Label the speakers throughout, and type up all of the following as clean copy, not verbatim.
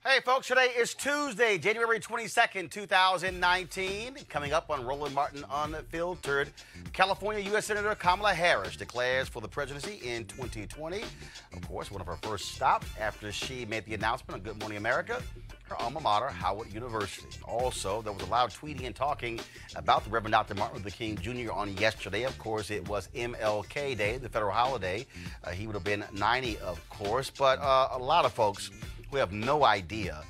Speaker 1: Hey, folks, today is Tuesday, January 22nd, 2019. Coming up on Roland Martin Unfiltered, California U.S. Senator Kamala Harris declares for the presidency in 2020. Of course, one of her first stops after she made the announcement on Good Morning America, her alma mater, Howard University. Also, there was a loud tweeting and talking about the Reverend Dr. Martin Luther King Jr. on yesterday. Of course, it was MLK Day, the federal holiday. He would have been 90, of course, but a lot of folks who have no idea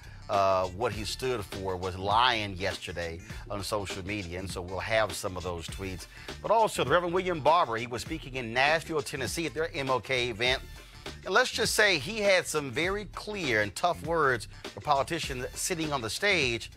Speaker 1: what he stood for was lying yesterday on social media, and so we'll have some of those tweets. But also, the Reverend William Barber, he was speaking in Nashville, Tennessee at their MLK event. And let's just say he had some very clear and tough words for politicians sitting on the stage,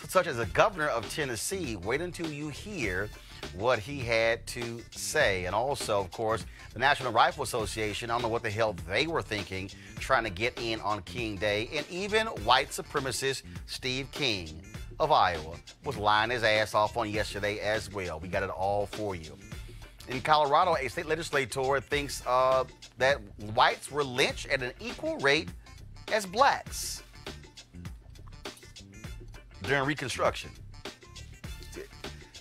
Speaker 1: such as the governor of Tennessee. Wait until you hear what he had to say. And also, of course, the National Rifle Association, I don't know what the hell they were thinking, trying to get in on King Day. And even white supremacist Steve King of Iowa was lying his ass off on yesterday as well. We got it all for you. In Colorado, a state legislator thinks that whites were lynched at an equal rate as blacks during Reconstruction.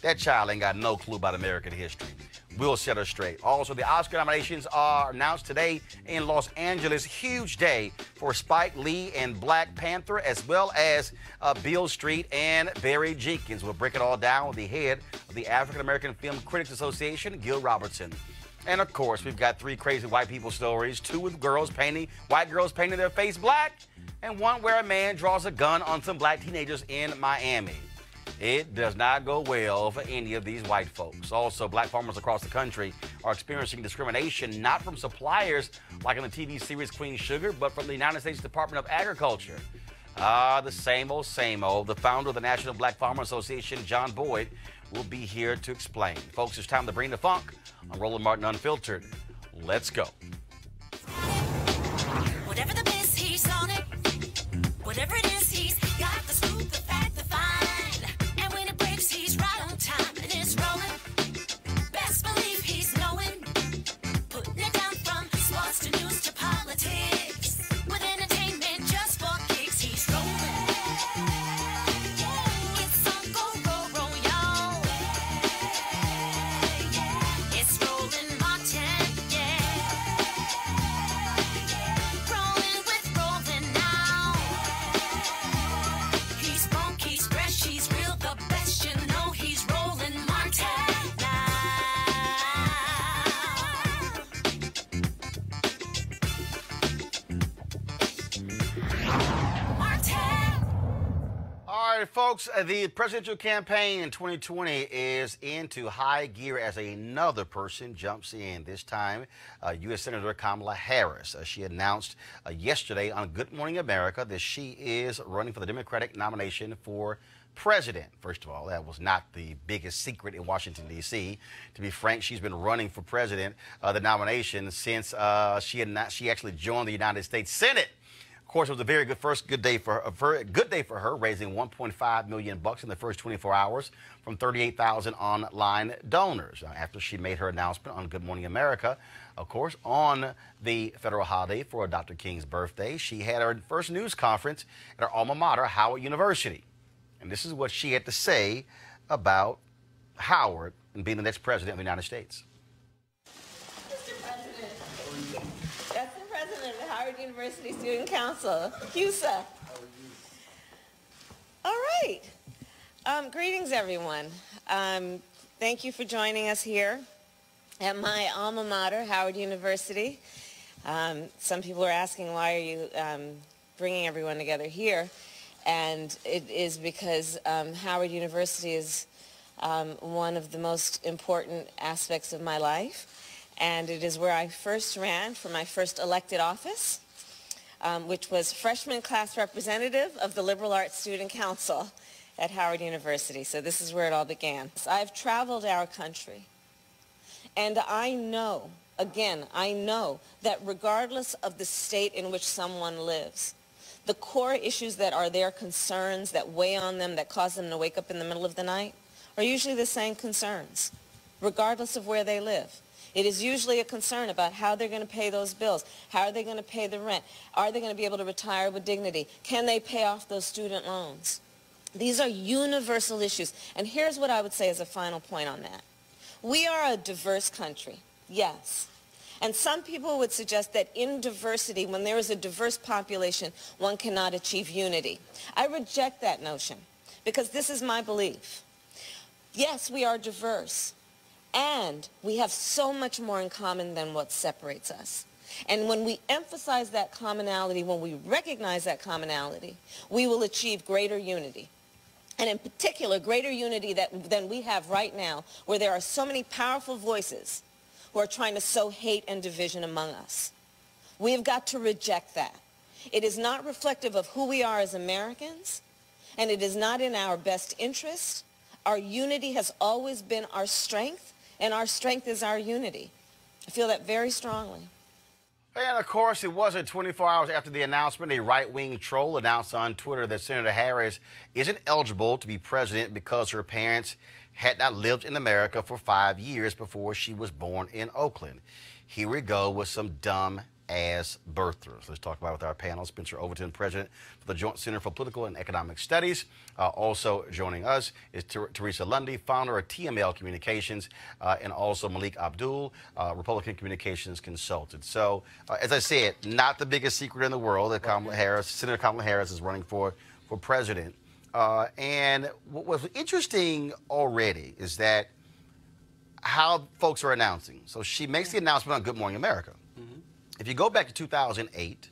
Speaker 1: That child ain't got no clue about American history. We'll set her straight. Also, the Oscar nominations are announced today in Los Angeles. Huge day for Spike Lee and Black Panther, as well as Beale Street and Barry Jenkins. We'll break it all down with the head of the African American Film Critics Association, Gil Robertson. And of course, we've got three crazy white people stories, two with white girls painting their face black, and one where a man draws a gun on some black teenagers in Miami. It does not go well for any of these white folks. Also, black farmers across the country are experiencing discrimination, not from suppliers like in the TV series Queen Sugar, but from the United States Department of Agriculture. The same old, same old. The founder of the National Black Farmer Association, John Boyd, will be here to explain. Folks, it's time to bring the funk on Roland Martin Unfiltered. Let's go.
Speaker 2: Whatever the biz, he's on it. Whatever it is, he's got the scoop, the fact, the find. And when it breaks, he's right on time and it's rolling. Best believe he's knowing. Putting it down from sports to news to politics. With entertainment just for kicks, he's rolling. It's on go, y'all. It's Roland Martin, yeah. Rolling with Roland now. He's funk, he's fresh, he's real, the best, you know he's Roland Martin now. Martin.
Speaker 1: All right, folks, the presidential campaign in 2020 is into high gear as another person jumps in, this time U.S. Senator Kamala Harris. She announced yesterday on Good Morning America that she is running for the Democratic nomination for president. First of all, that was not the biggest secret in Washington, D.C. To be frank, she's been running for president, the nomination, since she actually joined the United States Senate. Of course, it was a very good day for her, raising $1.5 million in the first 24 hours from 38,000 online donors. After she made her announcement on Good Morning America, of course, on the federal holiday for Dr. King's birthday, she had her first news conference at her alma mater, Howard University. And this is what she had to say about Howard and being the next president of the United States.
Speaker 3: Mr. President, that's the president of the Howard University Student Council, HUSA. All right. Greetings, everyone. Thank you for joining us here at my alma mater, Howard University. Some people are asking, why are you bringing everyone together here? And it is because Howard University is one of the most important aspects of my life. And it is where I first ran for my first elected office, which was freshman class representative of the Liberal Arts Student Council at Howard University. So this is where it all began. I've traveled our country, and I know, again, I know that regardless of the state in which someone lives, the core issues that are their concerns, that weigh on them, that cause them to wake up in the middle of the night, are usually the same concerns, regardless of where they live. It is usually a concern about how they're going to pay those bills. How are they going to pay the rent? Are they going to be able to retire with dignity? Can they pay off those student loans? These are universal issues. And here's what I would say as a final point on that. We are a diverse country, yes. And some people would suggest that in diversity, when there is a diverse population, one cannot achieve unity. I reject that notion because this is my belief. Yes, we are diverse, and we have so much more in common than what separates us. And when we emphasize that commonality, when we recognize that commonality, we will achieve greater unity. And in particular, greater unity than we have right now, where there are so many powerful voices who are trying to sow hate and division among us. We have got to reject that. It is not reflective of who we are as Americans, and it is not in our best interest. Our unity has always been our strength, and our strength is our unity. I feel that very strongly.
Speaker 1: And, of course, it wasn't 24 hours after the announcement, a right-wing troll announced on Twitter that Senator Harris isn't eligible to be president because her parents had not lived in America for 5 years before she was born in Oakland. Here we go with some dumb-ass birthers. Let's talk about it with our panel. Spencer Overton, president for the Joint Center for Political and Economic Studies. Also joining us is Teresa Lundy, founder of TML Communications, and also Malik Abdul, Republican Communications Consultant. So, as I said, not the biggest secret in the world that Senator Kamala Harris is running for president. And what was interesting already is that how folks are announcing. So she makes the announcement on Good Morning America. If you go back to 2008,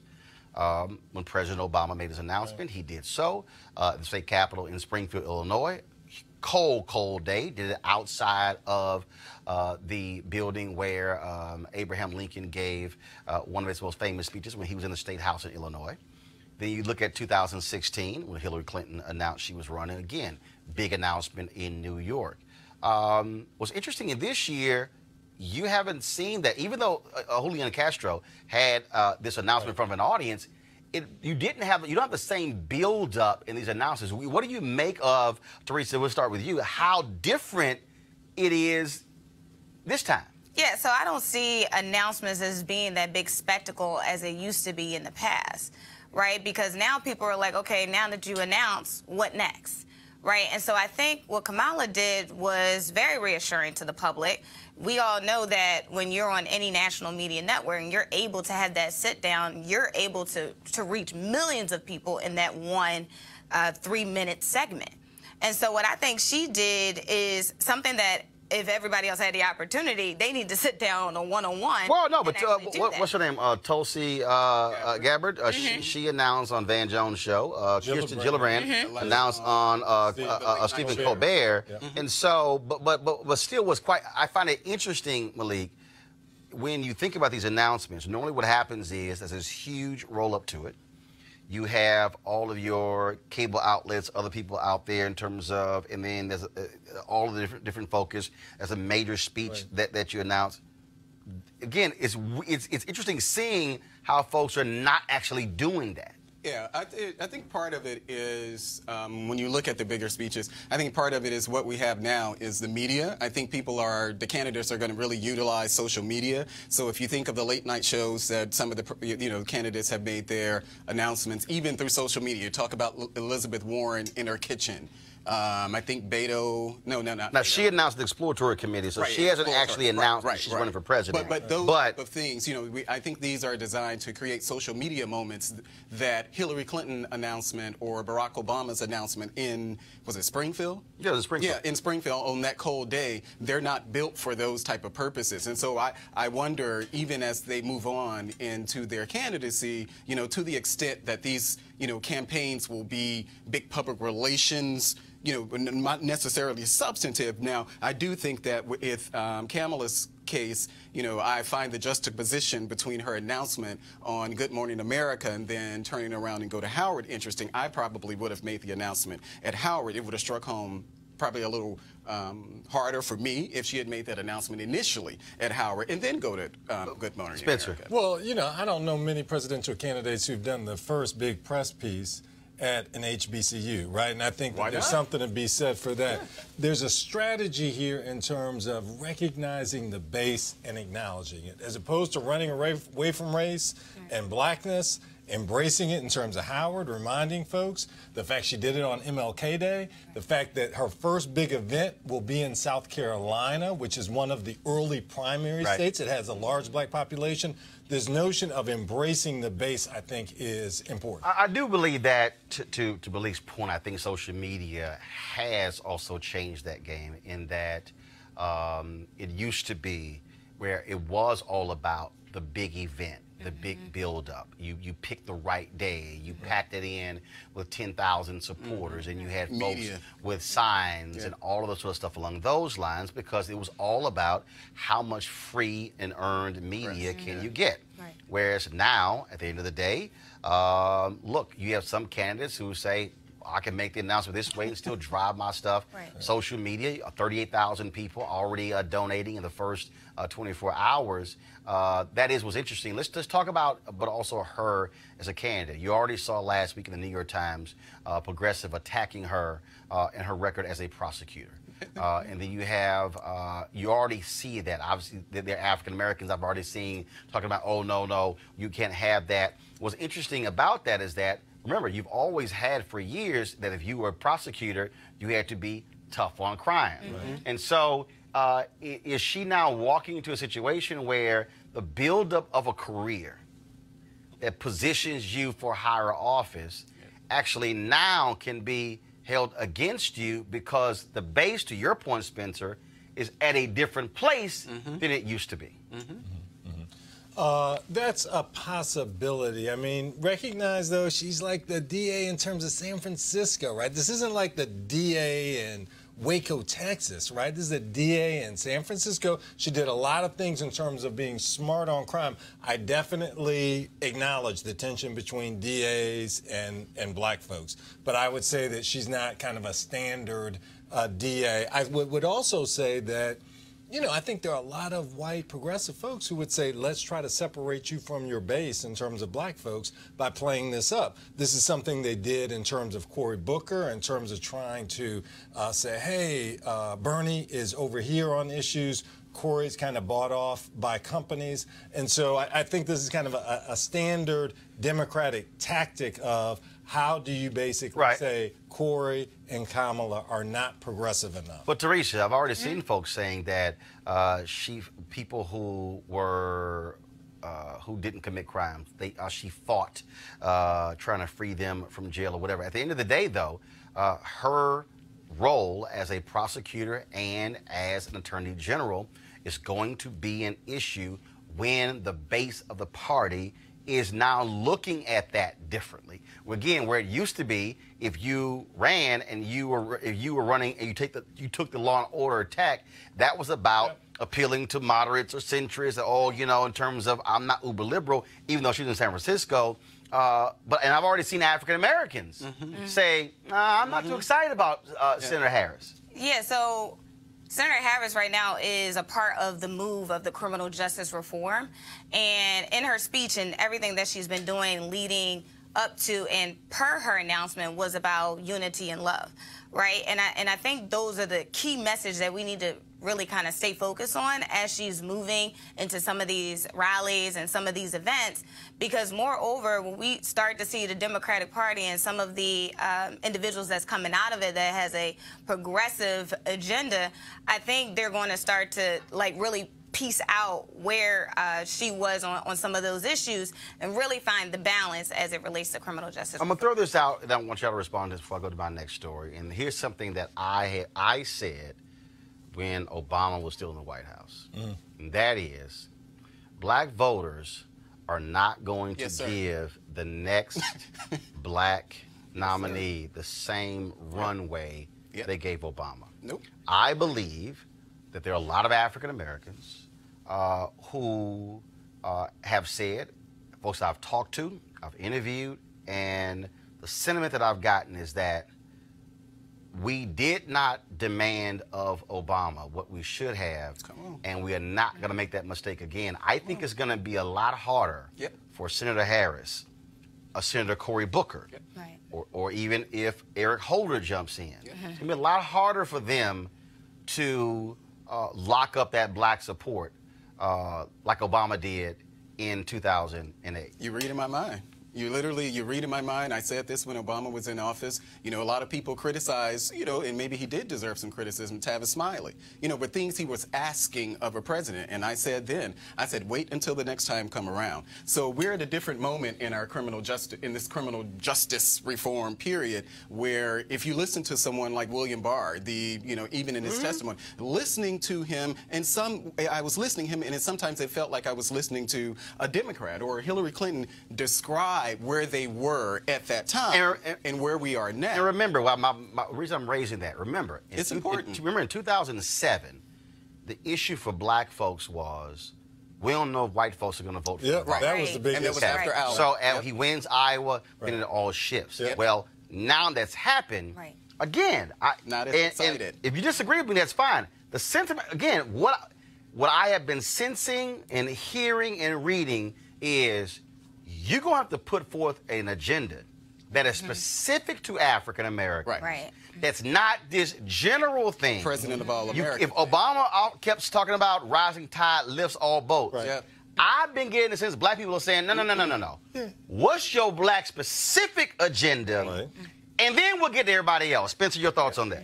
Speaker 1: when President Obama made his announcement, he did so. The state capitol in Springfield, Illinois, cold day, did it outside of the building where Abraham Lincoln gave one of his most famous speeches when he was in the State House in Illinois. Then you look at 2016, when Hillary Clinton announced she was running again. Big announcement in New York. What's interesting in this year, you haven't seen that. Even though Julian Castro had this announcement from an audience, you don't have the same build-up in these announcements. What do you make of, Teresa, we'll start with you, how different it is this time?
Speaker 4: Yeah, so I don't see announcements as being that big spectacle as it used to be in the past. Right? Because now people are like, okay, now that you announce, what next? Right? And so I think what Kamala did was very reassuring to the public. We all know that when you're on any national media network and you're able to have that sit down, you're able to reach millions of people in that one 3-minute segment. And so what I think she did is something that if everybody else had the opportunity, they need to sit down on a one-on-one.
Speaker 1: Well, no, but what's her name? Tulsi Gabbard. She announced on Van Jones' show. Kirsten Gillibrand announced on Stephen Colbert. And so, but still was quite. I find it interesting, Malik, when you think about these announcements. Normally, what happens is there's this huge roll-up to it. You have all of your cable outlets, other people out there in terms of, and then there's all of the different focus. There's a major speech that you announce. Again, it's interesting seeing how folks are not actually doing that.
Speaker 5: Yeah, I think part of it is, when you look at the bigger speeches, I think part of it is what we have now is the media. I think the candidates are going to really utilize social media. So if you think of the late night shows that some of the, candidates have made their announcements, even through social media. Talk about Elizabeth Warren in her kitchen. I think Beto, no.
Speaker 1: Now, she announced the exploratory committee, so she hasn't actually announced that she's running for president.
Speaker 5: But those type of things, I think these are designed to create social media moments that Hillary Clinton announcement or Barack Obama's announcement in, was it Springfield?
Speaker 1: Yeah, it was Springfield.
Speaker 5: Yeah, in Springfield on that cold day, they're not built for those type of purposes. And so I wonder, even as they move on into their candidacy, to the extent that these, campaigns will be big public relations, not necessarily substantive. Now, I do think that with Kamala's case, I find the juxtaposition between her announcement on Good Morning America and then turning around and go to Howard interesting. I probably would have made the announcement at Howard. It would have struck home probably a little harder for me if she had made that announcement initially at Howard and then go to Good Morning
Speaker 1: Spencer.
Speaker 5: America.
Speaker 6: Well, I don't know many presidential candidates who've done the first big press piece at an HBCU, right? And I think that
Speaker 5: Why
Speaker 6: there's
Speaker 5: not?
Speaker 6: something to be said for that. There's a strategy here in terms of recognizing the base and acknowledging it, as opposed to running away from race and blackness, embracing it in terms of Howard, reminding folks, the fact she did it on MLK Day, the fact that her first big event will be in South Carolina, which is one of the early primary states. It has a large black population. This notion of embracing the base, I think, is important.
Speaker 1: I do believe that, to Malik's point, I think social media has also changed that game in that it used to be where it was all about the big event, the big build-up. You picked the right day. You packed it in with 10,000 supporters, and you had folks with signs and all of the sort of stuff along those lines, because it was all about how much free and earned media can you get. Whereas now, at the end of the day, look, you have some candidates who say, I can make the announcement this way and still drive my stuff. Social media, 38,000 people already donating in the first 24 hours. That is what's interesting. Let's just talk about, but also her as a candidate. You already saw last week in the New York Times, Progressive attacking her and her record as a prosecutor. And then you have, you already see that. Obviously, they're African Americans. I've already seen talking about, oh, no, you can't have that. What's interesting about that is that, remember, you've always had for years that if you were a prosecutor, you had to be tough on crime. And so is she now walking into a situation where the buildup of a career that positions you for higher office actually now can be held against you because the base, to your point, Spencer, is at a different place than it used to be?
Speaker 6: That's a possibility. I mean, recognize, though, she's like the DA in terms of San Francisco, right? This isn't like the DA in Waco, Texas, right? This is the DA in San Francisco. She did a lot of things in terms of being smart on crime. I definitely acknowledge the tension between DAs and black folks, but I would say that she's not kind of a standard DA. I would also say that, you know, I think there are a lot of white progressive folks who would say, let's try to separate you from your base in terms of black folks by playing this up. This is something they did in terms of Cory Booker, in terms of trying to say, hey, Bernie is over here on issues. Cory's kind of bought off by companies. And so I think this is kind of a standard Democratic tactic of how do you basically say Cory and Kamala are not progressive enough?
Speaker 1: But Teresa, I've already seen folks saying that people who were who didn't commit crimes, she fought trying to free them from jail or whatever. At the end of the day, though, her role as a prosecutor and as an attorney general is going to be an issue when the base of the party is now looking at that differently. Again, where it used to be, if you ran and you were running and you took the law and order attack, that was about appealing to moderates or centrists, or in terms of I'm not uber liberal, even though she's in San Francisco. And I've already seen African Americans say, I'm not too excited about Senator Harris.
Speaker 4: Yeah, so Senator Harris right now is a part of the move of the criminal justice reform. And in her speech and everything that she's been doing leading up to and per her announcement was about unity and love, right? And I think those are the key messages that we need to really kind of stay focused on as she's moving into some of these rallies and some of these events, because moreover, when we start to see the Democratic Party and some of the individuals that's coming out of it that has a progressive agenda, I think they're going to start to really piece out where she was on some of those issues and really find the balance as it relates to criminal justice.
Speaker 1: I'm going to throw this out, and I want y'all to respond to this before I go to my next story. And here's something that I said when Obama was still in the White House. And that is, black voters are not going to give the next black nominee the same runway they gave Obama. I believe that there are a lot of African Americans who have said, folks I've talked to, I've interviewed, and the sentiment that I've gotten is that we did not demand of Obama what we should have, and we are not going to make that mistake again. I think it's going to be a lot harder for Senator Harris a Senator Cory Booker,
Speaker 4: Right.
Speaker 1: or even if Eric Holder jumps in. It's going to be a lot harder for them to lock up that black support like Obama did in 2008.
Speaker 5: You're reading my mind. You're reading my mind. I said this when Obama was in office. You know, a lot of people criticize, you know, and maybe he did deserve some criticism, Tavis Smiley, you know, but things he was asking of a president. And I said then, wait until the next time come around. So we're at a different moment in our criminal justice reform period, where if you listen to someone like William Barr, even in his testimony, listening to him, I was listening to him, and sometimes it felt like I was listening to a Democrat or Hillary Clinton describe where they were at that time and where we are now.
Speaker 1: And remember, my reason I'm raising that, remember,
Speaker 5: it's important.
Speaker 1: Remember in 2007, the issue for black folks was, we don't know if white folks are going to vote for him.
Speaker 6: Right. That was the biggest.
Speaker 5: And that was after Allen.
Speaker 1: So he wins Iowa, then it all shifts.
Speaker 6: Yep.
Speaker 1: Well, now that's happened, again,
Speaker 5: not as excited.
Speaker 1: And if you disagree with me, that's fine. The sentiment, again, what I have been sensing and hearing and reading is, you're going to have to put forth an agenda that is specific to African Americans.
Speaker 4: Right.
Speaker 1: That's not this general thing.
Speaker 5: President of all Americans.
Speaker 1: If Obama kept talking about rising tide lifts all boats,
Speaker 5: Right. Yep.
Speaker 1: I've been getting the sense black people are saying, no.
Speaker 6: Yeah.
Speaker 1: What's your black specific agenda?
Speaker 6: Right.
Speaker 1: And then we'll get to everybody else. Spencer, your thoughts on that?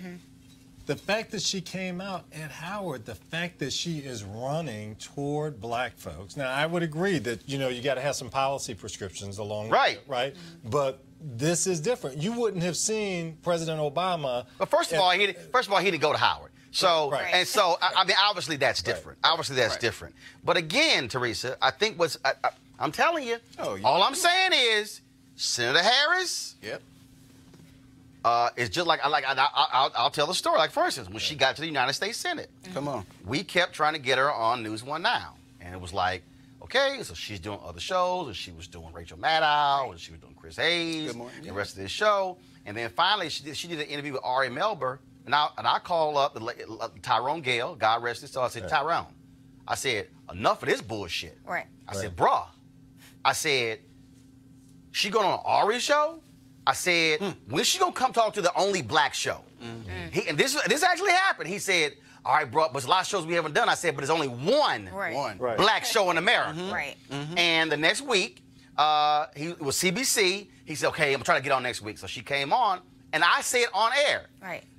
Speaker 6: The fact that she came out at Howard, the fact that she is running toward black folks. Now, I would agree that, you got to have some policy prescriptions along with it, right? But this is different. You wouldn't have seen President Obama.
Speaker 1: But first of all, he didn't go to Howard. So, and so, I mean, obviously that's different. Obviously that's different. But again, Teresa, I think I'm telling you, all I'm saying is, Senator Harris.
Speaker 5: Yep.
Speaker 1: It's just like I'll tell the story. Like, for instance, when she got to the United States Senate,
Speaker 5: Come on.
Speaker 1: we kept trying to get her on News One Now, and it was like, okay, so she's doing other shows, and she was doing Rachel Maddow, and she was doing Chris Hayes,
Speaker 5: Good morning,
Speaker 1: and the rest of this show, and then finally she did an interview with Ari Melber, and I called up Tyrone Gale, God rest his soul. I said, Tyrone, I said, enough of this bullshit.
Speaker 4: Right.
Speaker 1: I said, bruh, I said, she going on Ari's show? I said, when's she gonna come talk to the only black show? And this actually happened. He said, all right, bro, but there's a lot of shows we haven't done. I said, but there's only one black show in America.
Speaker 4: Right.
Speaker 1: And the next week, it was CBC. He said, okay, I'm trying to get on next week. So she came on, and I said on air,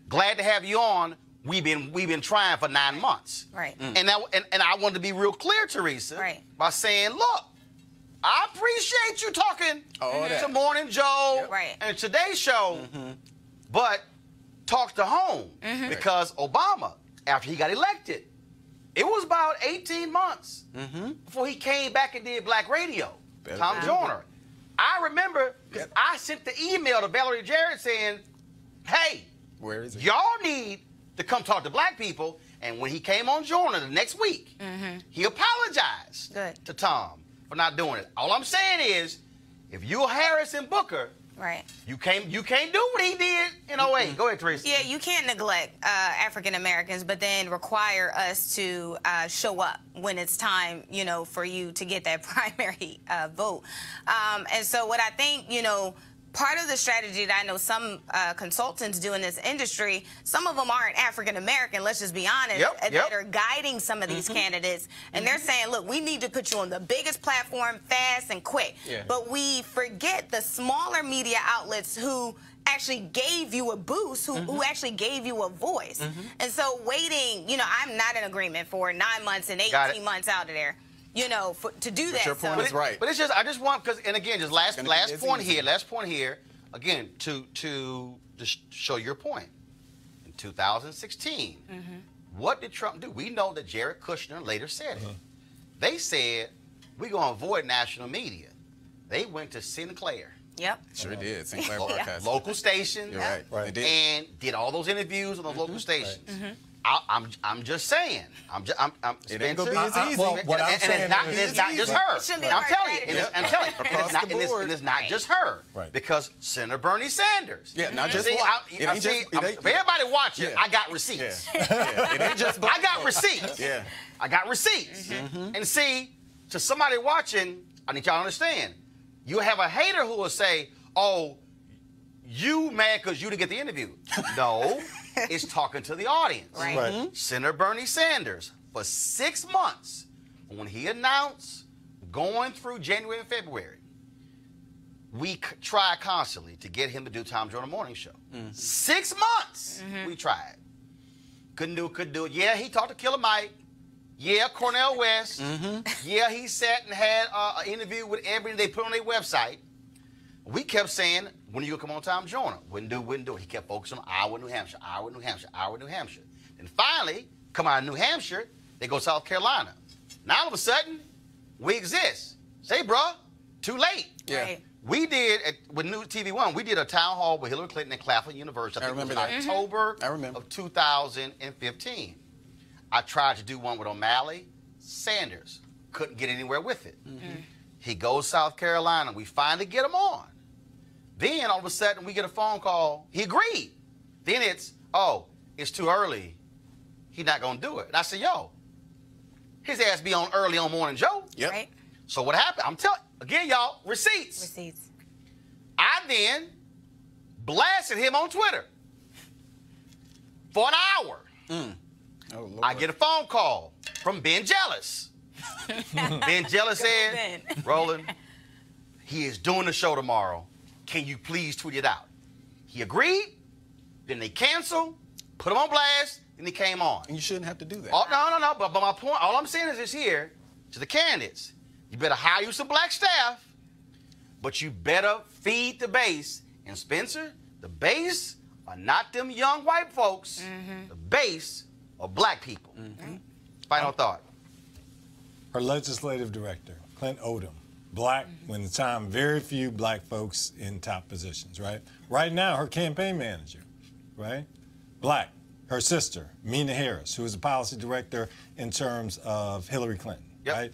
Speaker 1: glad to have you on. We've been trying for 9 months.
Speaker 4: Right.
Speaker 1: And I wanted to be real clear, Teresa, by saying, look, I appreciate you talking to Morning Joe and Today's Show, but talk to home. Because Obama, after he got elected, it was about 18 months before he came back and did black radio. Tom Joyner. I remember because I sent the email to Valerie Jarrett saying, hey,
Speaker 5: where is it?
Speaker 1: Y'all need to come talk to black people. And when he came on Joyner the next week, he apologized to Tom for not doing it. All I'm saying is, if you're Harris and Booker, you can't do what he did in 08. Go ahead, Teresa.
Speaker 4: Yeah, you can't neglect African Americans, but then require us to show up when it's time, for you to get that primary vote. And so what I think, part of the strategy that I know some consultants do in this industry, some of them aren't African American, let's just be honest, that are guiding some of these candidates. And they're saying, look, we need to put you on the biggest platform fast and quick. But we forget the smaller media outlets who actually gave you a boost, who actually gave you a voice. And so waiting, I'm not in agreement for 9 months and 18 months out of there. To do that.
Speaker 5: Your point is right.
Speaker 1: But it's just, I just want, because, and again, just last point here, again, to just show your point. In 2016, what did Trump do? We know that Jared Kushner later said it. They said, we're going to avoid national media. They went to Sinclair.
Speaker 5: Sure did. Sinclair Broadcasting.
Speaker 1: Local stations.
Speaker 5: You're right. They did.
Speaker 1: And did all those interviews on those local stations. I'm just saying.
Speaker 5: It ain't gonna be as easy.
Speaker 1: It's not just her. I'm telling you, it's not just her. Because Senator Bernie Sanders.
Speaker 5: Not just
Speaker 1: for everybody watching, I got receipts.
Speaker 5: It ain't just.
Speaker 1: I got receipts. I got receipts. And see, to somebody watching, I need y'all to understand. You have a hater who will say, oh, you mad because you didn't get the interview. No, it's talking to the audience.
Speaker 4: Right.
Speaker 6: Right.
Speaker 1: Senator Bernie Sanders, for 6 months, when he announced going through January and February, we tried constantly to get him to do Tom Joyner Morning Show. 6 months we tried. Couldn't do it. Yeah, he talked to Killer Mike. Yeah, Cornel West. Yeah, he sat and had an interview with everybody they put on their website. We kept saying, when are you going to come on Tom Joyner? Wouldn't do it. He kept focusing on Iowa, New Hampshire, Iowa, New Hampshire, Iowa, New Hampshire. And finally, come out of New Hampshire, they go South Carolina. Now all of a sudden, we exist. Say, bruh, too late.
Speaker 5: Yeah.
Speaker 4: Right.
Speaker 1: We did, with New TV One, we did a town hall with Hillary Clinton at Claflin University.
Speaker 5: I
Speaker 1: think it was
Speaker 5: remember
Speaker 1: in
Speaker 5: that.
Speaker 1: October
Speaker 5: I remember.
Speaker 1: of 2015. I tried to do one with O'Malley, Sanders. Couldn't get anywhere with it. He goes South Carolina. We finally get him on. Then all of a sudden we get a phone call. He agreed. Then it's, oh, it's too early. He's not going to do it. And I said, yo, his ass be on early on Morning Joe.
Speaker 5: Yep.
Speaker 4: Right.
Speaker 1: So what happened? I'm telling, again, y'all, receipts.
Speaker 4: Receipts.
Speaker 1: I then blasted him on Twitter for an hour.
Speaker 5: Oh, Lord.
Speaker 1: I get a phone call from Ben Jealous. Ben Jealous said,
Speaker 4: Ben.
Speaker 1: Roland, he is doing the show tomorrow. Can you please tweet it out? He agreed. Then they canceled, put him on blast, and he came on.
Speaker 5: And you shouldn't have to do that.
Speaker 1: Oh, no. But my point, all I'm saying is this here to the candidates. You better hire you some black staff, but you better feed the base. And Spencer, the base are not them young white folks. The base are black people. Final thought.
Speaker 6: Her legislative director, Clint Odom, black, when the time very few black folks in top positions, right? Right now, her campaign manager, right? Black. Her sister, Mina Harris, who is a policy director in terms of Hillary Clinton,
Speaker 1: Yep.
Speaker 6: right?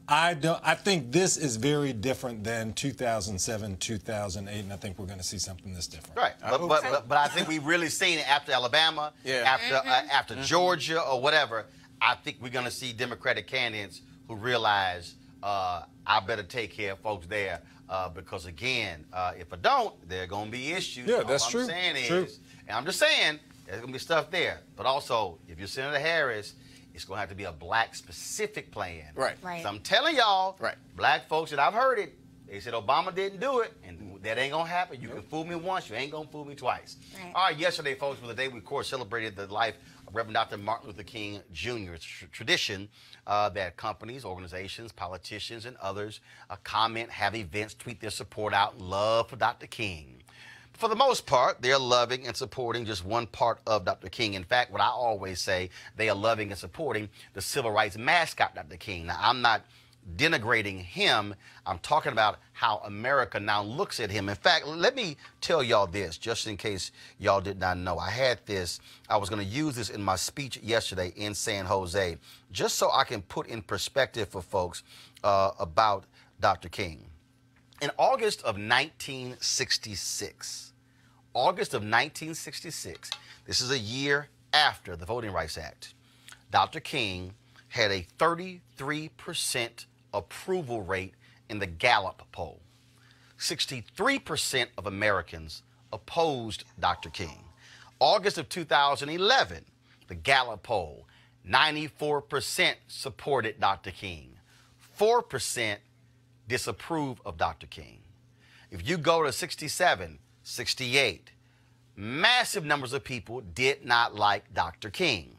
Speaker 6: I think this is very different than 2007, 2008, and I think we're going to see something that's different.
Speaker 1: Right, but I think we've really seen it after Alabama, after Georgia or whatever. I think we're going to see Democratic candidates who realize I better take care of folks there because again, if I don't, there are going to be issues.
Speaker 6: Yeah, that's true.
Speaker 1: All I'm saying
Speaker 6: True.
Speaker 1: is, and I'm just saying, there's going to be stuff there. But also, if you're Senator Harris, it's going to have to be a black-specific plan.
Speaker 5: Right.
Speaker 4: Right.
Speaker 1: So I'm telling y'all,
Speaker 5: Right.
Speaker 1: black folks, and I've heard it, they said Obama didn't do it, and that ain't going to happen. You can fool me once, you ain't going to fool me twice.
Speaker 4: Right.
Speaker 1: All right, yesterday, folks, was the day we, of course, celebrated the life of Reverend Dr. Martin Luther King Jr. It's a tradition that companies, organizations, politicians, and others comment, have events, tweet their support out, love for Dr. King. For the most part, they're loving and supporting just one part of Dr. King. In fact, what I always say, they are loving and supporting the civil rights mascot, Dr. King. Now, I'm not denigrating him. I'm talking about how America now looks at him. In fact, let me tell y'all this, just in case y'all did not know. I was going to use this in my speech yesterday in San Jose, just so I can put in perspective for folks about Dr. King. In August of 1966, this is a year after the Voting Rights Act, Dr. King had a 33% approval rate in the Gallup poll. 63% of Americans opposed Dr. King. August of 2011, the Gallup poll, 94% supported Dr. King. 4% disapprove of Dr. King. If you go to 67, 68, massive numbers of people did not like Dr. King.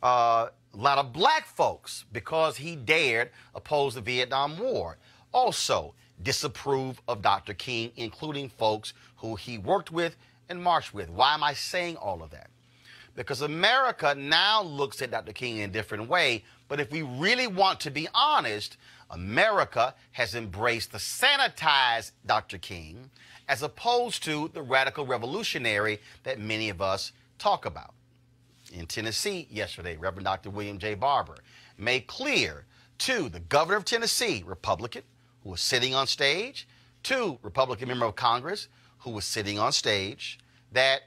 Speaker 1: A lot of black folks, because he dared oppose the Vietnam War, also disapprove of Dr. King, including folks who he worked with and marched with. Why am I saying all of that? Because America now looks at Dr. King in a different way, but if we really want to be honest, America has embraced the sanitized Dr. King as opposed to the radical revolutionary that many of us talk about. In Tennessee yesterday, Reverend Dr. William J. Barber made clear to the governor of Tennessee, Republican, who was sitting on stage, to Republican member of Congress who was sitting on stage, that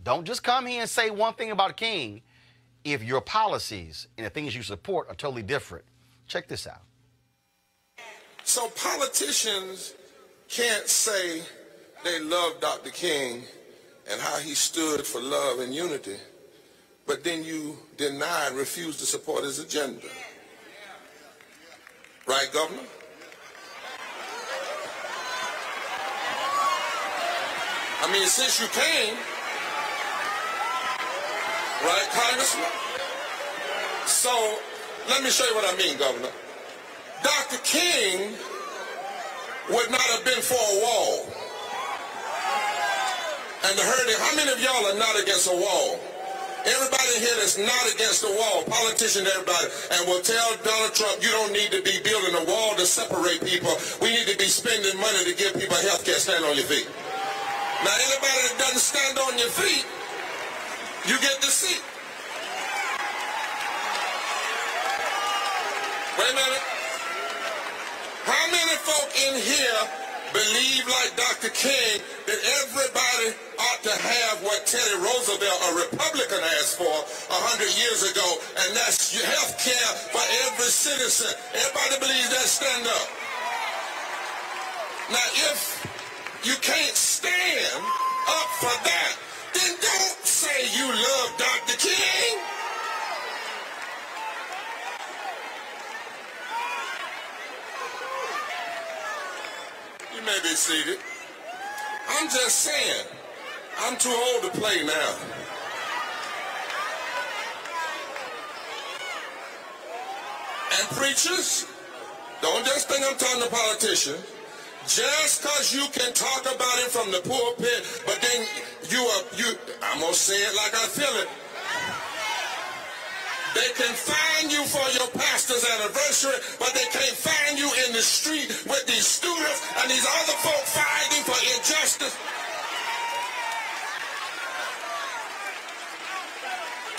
Speaker 1: don't just come here and say one thing about King if your policies and the things you support are totally different. Check this out.
Speaker 7: So politicians can't say they love Dr. King and how he stood for love and unity, but then you deny and refuse to support his agenda. Right, Governor? I mean, since you came, right, Congressman? So, let me show you what I mean, Governor. Dr. King would not have been for a wall. And the hurting, how many of y'all are not against a wall? Everybody here that's not against the wall, politicians, everybody, and will tell Donald Trump, you don't need to be building a wall to separate people. We need to be spending money to give people health care. Stand on your feet. Now, anybody that doesn't stand on your feet, you get the seat. Wait a minute. How many folk in here believe, like Dr. King, that everybody ought to have what Teddy Roosevelt, a Republican, asked for 100 years ago, and that's health care for every citizen? Everybody believes that. Stand up. Now, if you can't stand up for that, then don't say you love Dr. King. You may be seated. I'm just saying, I'm too old to play now. And preachers, don't just think I'm talking to politicians. Just because you can talk about it from the pulpit, but then I'm going to say it like I feel it. They can find you for your pastor's anniversary, but they can't find you in the street with these students and these other folk fighting for injustice.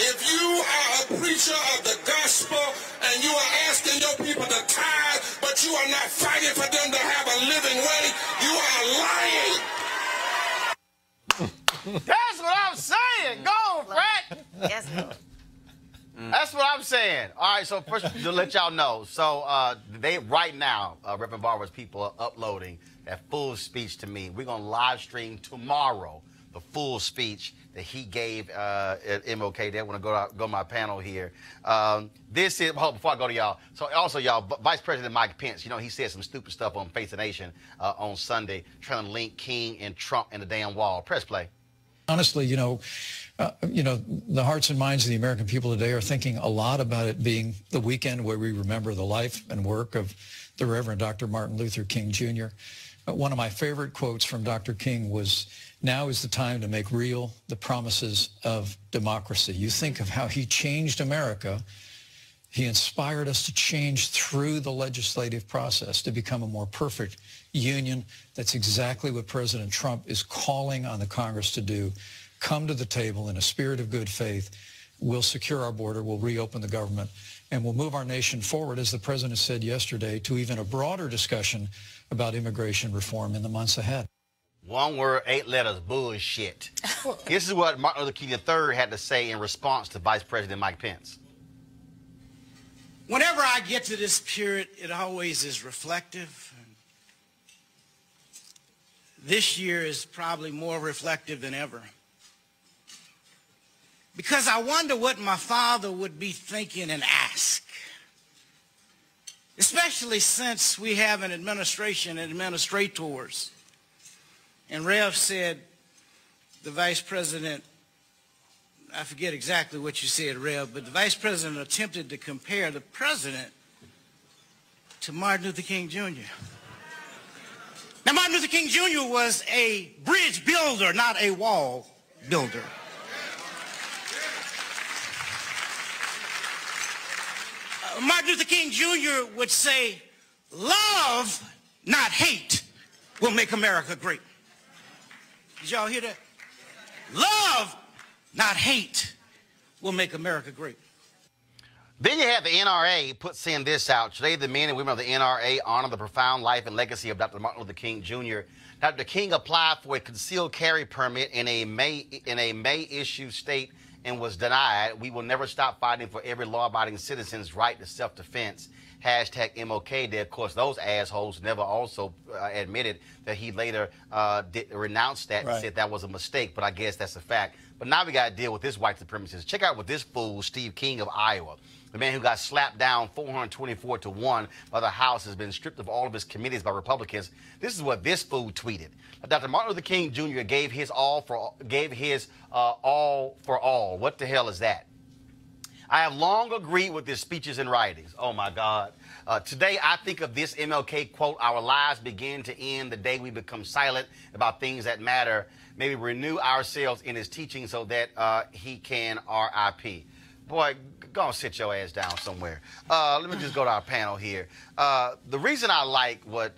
Speaker 7: If you are a preacher of the gospel and you are asking your people to tithe, but you are not fighting for them to have a living wage, you are lying.
Speaker 1: That's what I'm saying. Go on, Frank.
Speaker 4: Yes, Lord.
Speaker 1: That's what I'm saying. All right, so first, to let y'all know, so they right now, Reverend Barber's people are uploading that full speech to me. We're going to live stream tomorrow the full speech that he gave at MLK. They want to go to my panel here. This is, before I go to y'all, so also y'all, Vice President Mike Pence, you know, he said some stupid stuff on Face the Nation on Sunday, trying to link King and Trump and the damn wall. Press play.
Speaker 8: Honestly, the hearts and minds of the American people today are thinking a lot about it being the weekend where we remember the life and work of the Reverend Dr. Martin Luther King Jr. One of my favorite quotes from Dr. King was, "Now is the time to make real the promises of democracy." You think of how he changed America. He inspired us to change through the legislative process to become a more perfect union. That's exactly what President Trump is calling on the Congress to do. Come to the table in a spirit of good faith. We'll secure our border. We'll reopen the government. And we'll move our nation forward, as the President said yesterday, to even a broader discussion about immigration reform in the months ahead.
Speaker 1: One word, 8 letters, bullshit. This is what Martin Luther King III had to say in response to Vice President Mike Pence.
Speaker 9: Whenever I get to this period, it always is reflective. This year is probably more reflective than ever. Because I wonder what my father would be thinking and ask. Especially since we have an administration and administrators. And Rev said, the Vice President, I forget exactly what you said, Rev, but the Vice President attempted to compare the President to Martin Luther King Jr. Now, Martin Luther King Jr. was a bridge builder, not a wall builder. Martin Luther King Jr. would say, love, not hate, will make America great. Did y'all hear that? Love, not hate, will make America great.
Speaker 1: Then you have the NRA saying this out. Today, the men and women of the NRA honor the profound life and legacy of Dr. Martin Luther King Jr. Dr. King applied for a concealed carry permit in a May issue state and was denied. We will never stop fighting for every law-abiding citizen's right to self-defense. Hashtag MLK Day. Of course, those assholes never also admitted that he later renounced that and said that was a mistake, but I guess that's a fact. But now we got to deal with this white supremacist. Check out what this fool, Steve King of Iowa, the man who got slapped down 424-1 by the House, has been stripped of all of his committees by Republicans. This is what this fool tweeted. Dr. Martin Luther King Jr. gave his all for all. What the hell is that? I have long agreed with his speeches and writings. Oh, my God. Today, I think of this MLK quote, "Our lives begin to end the day we become silent about things that matter. Maybe renew ourselves in his teaching so that he can RIP." Boy, go and sit your ass down somewhere. Let me just go to our panel here. The reason I like what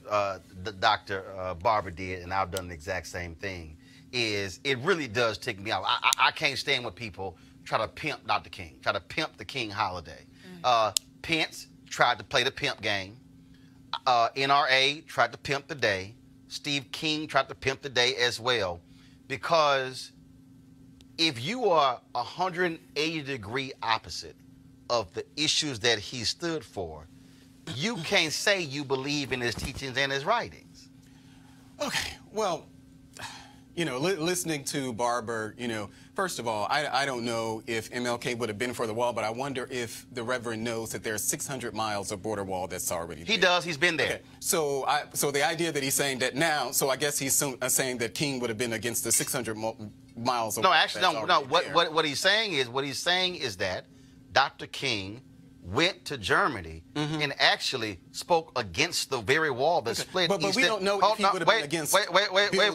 Speaker 1: Dr. Barber did, and I've done the exact same thing, is it really does tick me off. I can't stand when people try to pimp Dr. King, try to pimp the King holiday. Pence tried to play the pimp game. NRA tried to pimp the day. Steve King tried to pimp the day as well. Because if you are 180-degree opposite of the issues that he stood for, you can't say you believe in his teachings and his writings.
Speaker 5: Okay, well, you know, listening to Barber, you know, first of all, I don't know if MLK would have been for the wall, but I wonder if the Reverend knows that there's 600 miles of border wall that's already there.
Speaker 1: He does. He's been there.
Speaker 5: Okay. So the idea that he's saying that now, so I guess he's saying that King would have been against the 600 miles of wall.
Speaker 1: No, actually, no. What he's saying is that Dr. King went to Germany and actually spoke against the very wall that split.
Speaker 5: But we don't know if he would have been against.
Speaker 1: Wait a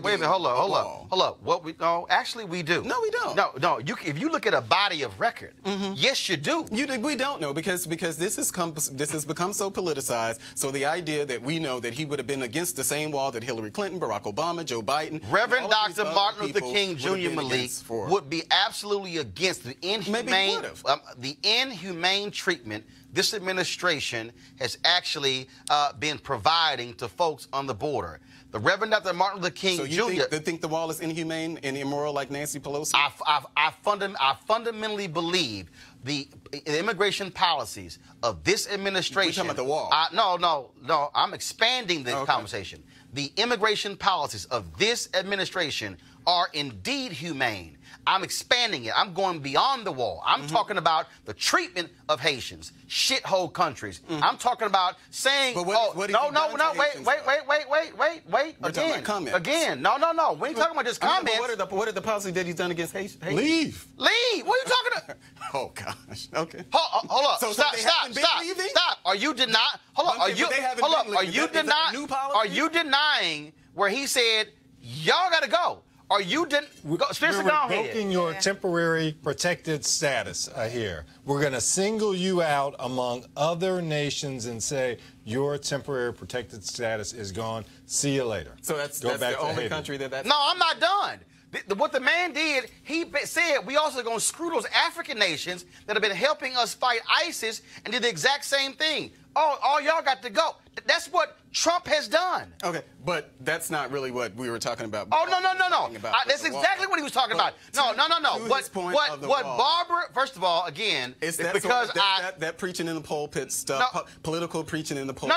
Speaker 1: minute. Hold up. What we no, actually we do.
Speaker 5: No, we don't.
Speaker 1: No. If you look at a body of record, yes, you do.
Speaker 5: We don't know because this has become so politicized. So the idea that we know that he would have been against the same wall that Hillary Clinton, Barack Obama, Joe Biden,
Speaker 1: Reverend Dr. Martin Luther King Jr. Malik would be absolutely against the inhumane treatment this administration has actually been providing to folks on the border. The Reverend Dr. Martin Luther King Jr.
Speaker 5: So you think the wall is inhumane and immoral like Nancy Pelosi?
Speaker 1: I fundamentally believe the immigration policies of this administration.
Speaker 5: We're talking about the wall.
Speaker 1: No. I'm expanding the conversation. The immigration policies of this administration are indeed humane. I'm expanding it. I'm going beyond the wall. I'm talking about the treatment of Haitians, shithole countries. I'm talking about saying, wait. Again. No. We ain't talking about just comments.
Speaker 5: What are the policies that he's done against Haitians?
Speaker 1: Leave. What are you talking about?
Speaker 5: Oh gosh. Okay.
Speaker 1: Hold up. Stop. Are you denying? Hold up. Are you denying where he said y'all got to go? Are you
Speaker 6: We're revoking your temporary protected status here. We're going to single you out among other nations and say your temporary protected status is gone. See you later.
Speaker 5: So that's the only country that's...
Speaker 1: No, I'm not done. What the man did, he said we also going to screw those African nations that have been helping us fight ISIS and did the exact same thing. All y'all got to go. That's what Trump has done.
Speaker 5: Okay, but that's not really what we were talking about.
Speaker 1: Oh, no. That's exactly what he was talking about. No. What Barber, first of all, again,
Speaker 5: is
Speaker 1: because
Speaker 5: that preaching in the pulpit stuff, political preaching in the pulpit.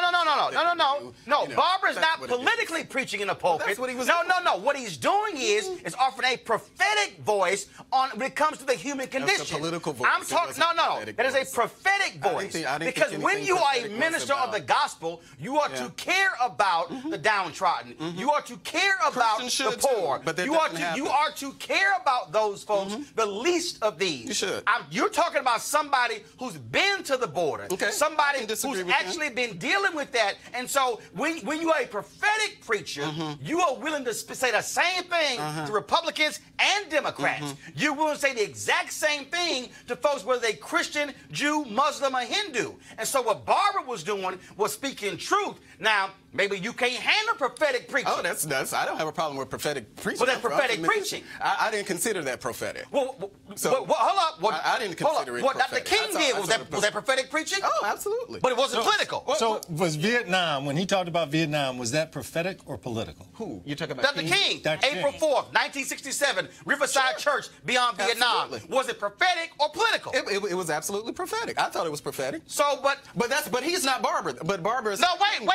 Speaker 1: No. Barber's not politically preaching in the pulpit.
Speaker 5: That's what he was
Speaker 1: doing. No. What he's doing is offering a prophetic voice when it comes to the human condition.
Speaker 5: That's a political voice.
Speaker 1: I'm talking. No. That is a prophetic voice. Because when you are a minister of the gospel, you are to care about the downtrodden. You are to care about the poor.
Speaker 5: But
Speaker 1: you are to care about those folks, the least of these.
Speaker 5: You should.
Speaker 1: You're talking about somebody who's been to the border.
Speaker 5: Okay.
Speaker 1: Somebody who's actually been dealing with that. And so when you are a prophetic preacher, you are willing to say the same thing to Republicans and Democrats. You're willing to say the exact same thing to folks, whether they're Christian, Jew, Muslim, or Hindu. And so what Barber was doing was speaking truth. Now, maybe you can't handle prophetic preaching.
Speaker 5: Oh, that's I don't have a problem with prophetic preaching.
Speaker 1: Well, that's prophetic preaching.
Speaker 5: I didn't consider that prophetic.
Speaker 1: Well,
Speaker 5: So
Speaker 1: hold up. What,
Speaker 5: I didn't consider it
Speaker 1: what Dr.
Speaker 5: prophetic.
Speaker 1: King did, was that prophetic preaching?
Speaker 5: Oh, absolutely.
Speaker 1: But it wasn't political.
Speaker 6: So was Vietnam, when he talked about Vietnam, was that prophetic or political?
Speaker 5: Who? You're talking about
Speaker 1: Dr. King,
Speaker 6: Dr.
Speaker 1: April
Speaker 6: King.
Speaker 1: 4th, 1967, Riverside Church beyond Vietnam.
Speaker 5: Absolutely.
Speaker 1: Was it prophetic or political?
Speaker 5: It was absolutely prophetic. I thought it was prophetic.
Speaker 1: So,
Speaker 5: But he's not Barber. But Barber is.
Speaker 1: No, wait.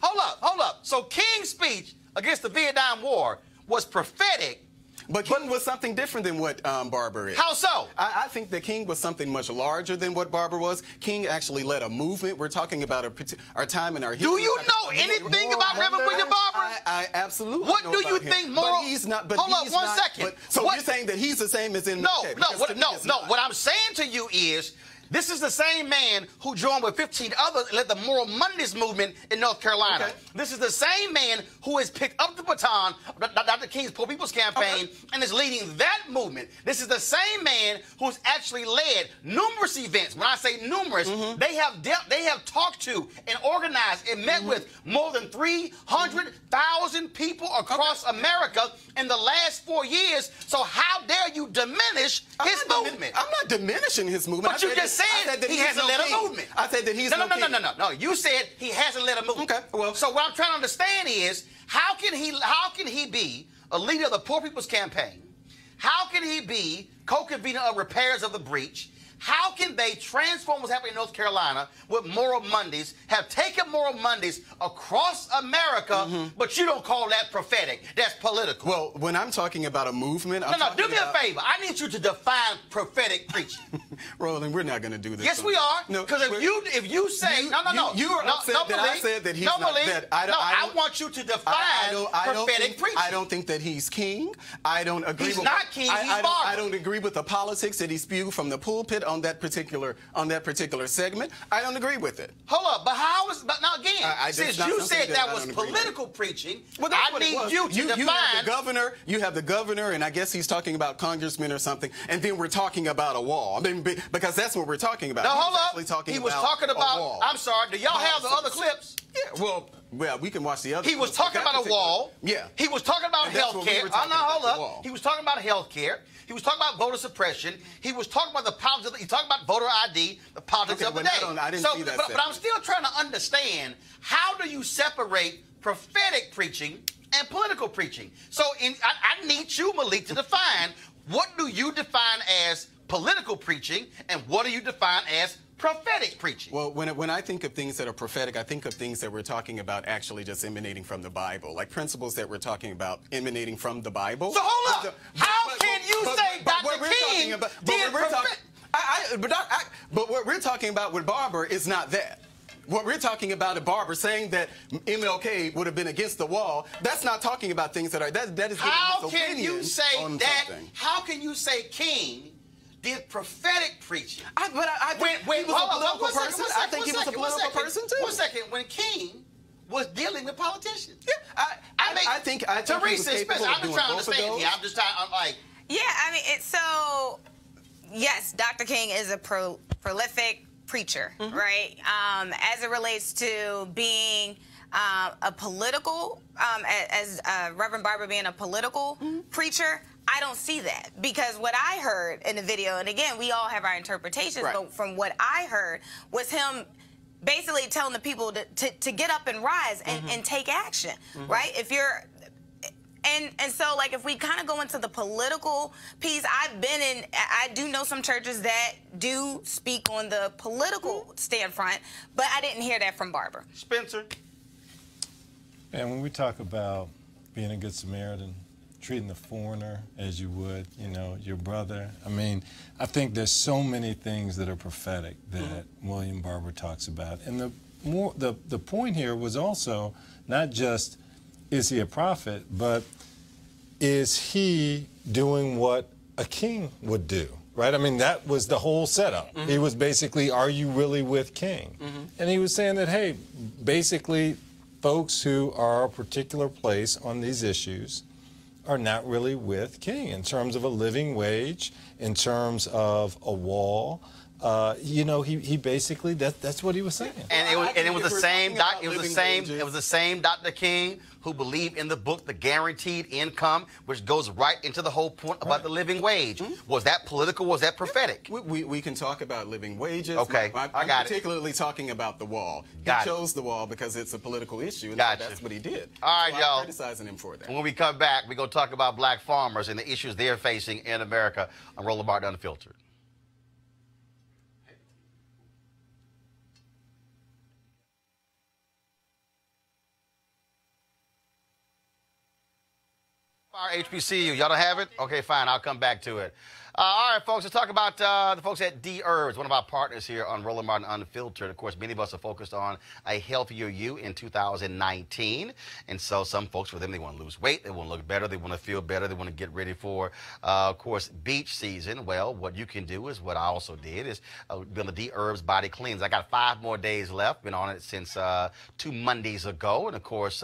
Speaker 1: Hold up. So King's speech against the Vietnam War was prophetic.
Speaker 5: But King was something different than what Barber is.
Speaker 1: How so?
Speaker 5: I think that King was something much larger than what Barber was. King actually led a movement. We're talking about our time in our history.
Speaker 1: Do you know anything about Reverend William Barber?
Speaker 5: I absolutely
Speaker 1: What
Speaker 5: know
Speaker 1: do you
Speaker 5: about him.
Speaker 1: think moral...
Speaker 5: But he's not. But
Speaker 1: Hold
Speaker 5: he's
Speaker 1: up, one
Speaker 5: not,
Speaker 1: second.
Speaker 5: So
Speaker 1: What-
Speaker 5: you're saying that he's the same as in
Speaker 1: No.
Speaker 5: MLK?
Speaker 1: What I'm saying to you is, this is the same man who joined with 15 others and led the Moral Mondays movement in North Carolina.
Speaker 5: Okay.
Speaker 1: This is the same man who has picked up the baton of Dr. King's Poor People's Campaign and is leading that movement. This is the same man who's actually led numerous events. When I say numerous, they have talked to and organized and met with more than 300,000 people across America in the last 4 years. So how dare you diminish his movement?
Speaker 5: I'm not diminishing his movement.
Speaker 1: But you just said he hasn't led a movement.
Speaker 5: I said that he's
Speaker 1: No. You said he hasn't led a movement.
Speaker 5: Okay, well.
Speaker 1: So what I'm trying to understand is, how can he be a leader of the Poor People's Campaign? How can he be co-convener of repairs of the breach? How can they transform what's happening in North Carolina with Moral Mondays, have taken Moral Mondays across America, but you don't call that prophetic? That's political.
Speaker 5: Well, when I'm talking about a movement,
Speaker 1: Do me a favor. I need you to define prophetic preaching.
Speaker 5: Roland, we're not going to do this.
Speaker 1: Yes, we are.
Speaker 5: No,
Speaker 1: because if you say
Speaker 5: you are upset that I said that he's not. I
Speaker 1: want you to define prophetic preaching.
Speaker 5: I don't think that he's king. I don't agree.
Speaker 1: He's
Speaker 5: with
Speaker 1: not king. He's Barber.
Speaker 5: I don't agree with the politics that he spewed from the pulpit on that particular segment. I don't agree with it.
Speaker 1: Hold up, but how is? But now again, since you said that was political preaching,
Speaker 5: well,
Speaker 1: I need you to define.
Speaker 5: You have the governor, and I guess he's talking about congressmen or something, and then we're talking about a wall. I mean, because that's what we're talking about.
Speaker 1: No, hold up. He was talking about.
Speaker 5: A wall.
Speaker 1: I'm sorry. Do y'all have the other clips?
Speaker 5: Yeah. Well, we can watch the other.
Speaker 1: He was talking about a wall.
Speaker 5: Yeah.
Speaker 1: He was talking about health care. Hold up. He was talking about health care. He was talking about voter suppression. He was talking about the politics. He talked about voter ID, the politics of the day.
Speaker 5: I didn't see that.
Speaker 1: But I'm still trying to understand, how do you separate prophetic preaching and political preaching? So I need you, Malik, to define, what do you define as political preaching and what do you define as prophetic preaching?
Speaker 5: Well, when I think of things that are prophetic, I think of things that we're talking about actually just emanating from the Bible, like principles that we're talking about emanating from the Bible.
Speaker 1: So hold up. How can you say Dr. King did prophetic?
Speaker 5: But what we're talking about with Barber is not that. What we're talking about at Barber saying that MLK would have been against the wall, that's not talking about things that are, that is
Speaker 1: how can you say that?
Speaker 5: Something.
Speaker 1: How can you say King did prophetic preaching?
Speaker 5: I think he was a political person. I think he was a political person too.
Speaker 1: 1 second. When King was dealing with politicians.
Speaker 5: Yeah, I think
Speaker 1: Teresa,
Speaker 5: he was capable
Speaker 1: I'm
Speaker 5: of
Speaker 1: just
Speaker 5: doing
Speaker 1: trying to
Speaker 5: both of
Speaker 1: understand
Speaker 5: those.
Speaker 1: here. I'm just trying. I'm like.
Speaker 4: Yeah, I mean, it's so. Yes, Dr. King is a prolific preacher, right? As it relates to being a political, as Reverend Barber being a political preacher, I don't see that, because what I heard in the video, and again, we all have our interpretations,
Speaker 5: Right.
Speaker 4: but from what I heard was him basically telling the people to get up and rise and take action, right? If you're and so, like, if we kind of go into the political piece, I do know some churches that do speak on the political stand front, but I didn't hear that from Barber.
Speaker 1: Spencer?
Speaker 6: And when we talk about being a good Samaritan, treating the foreigner as you would, your brother, I mean, I think there's so many things that are prophetic that William Barber talks about. And the point here was also not just, is he a prophet, but is he doing what a king would do, right? I mean, that was the whole setup. He was basically, are you really with King? And he was saying that, hey, basically, folks who are a particular place on these issues are not really with King in terms of a living wage, in terms of a wall, you know, he basically that's what he was saying.
Speaker 1: And it was the same it was the same Dr. King who believed in the book, The Guaranteed Income, which goes right into the whole point about the living wage. Was that political? Was that prophetic?
Speaker 5: We can talk about living wages.
Speaker 1: Okay,
Speaker 5: I'm particularly talking about the wall. He chose the wall because it's a political issue, and so that's what he did.
Speaker 1: All right, y'all.
Speaker 5: I'm criticizing him for that.
Speaker 1: When we come back, we're going to talk about black farmers and the issues they're facing in America on Roland Martin Unfiltered. Our HBCU, y'all don't have it? Okay, fine, I'll come back to it. All right, folks, let's talk about the folks at D Herbs, one of our partners here on Roland Martin Unfiltered. Of course, many of us are focused on a healthier you in 2019. And so some folks, for them, they want to lose weight, they want to look better, they want to feel better, they want to get ready for, of course, beach season. Well, what you can do is what I also did is be on the D Herbs Body Cleanse. I got 5 more days left, been on it since 2 Mondays ago. And, of course,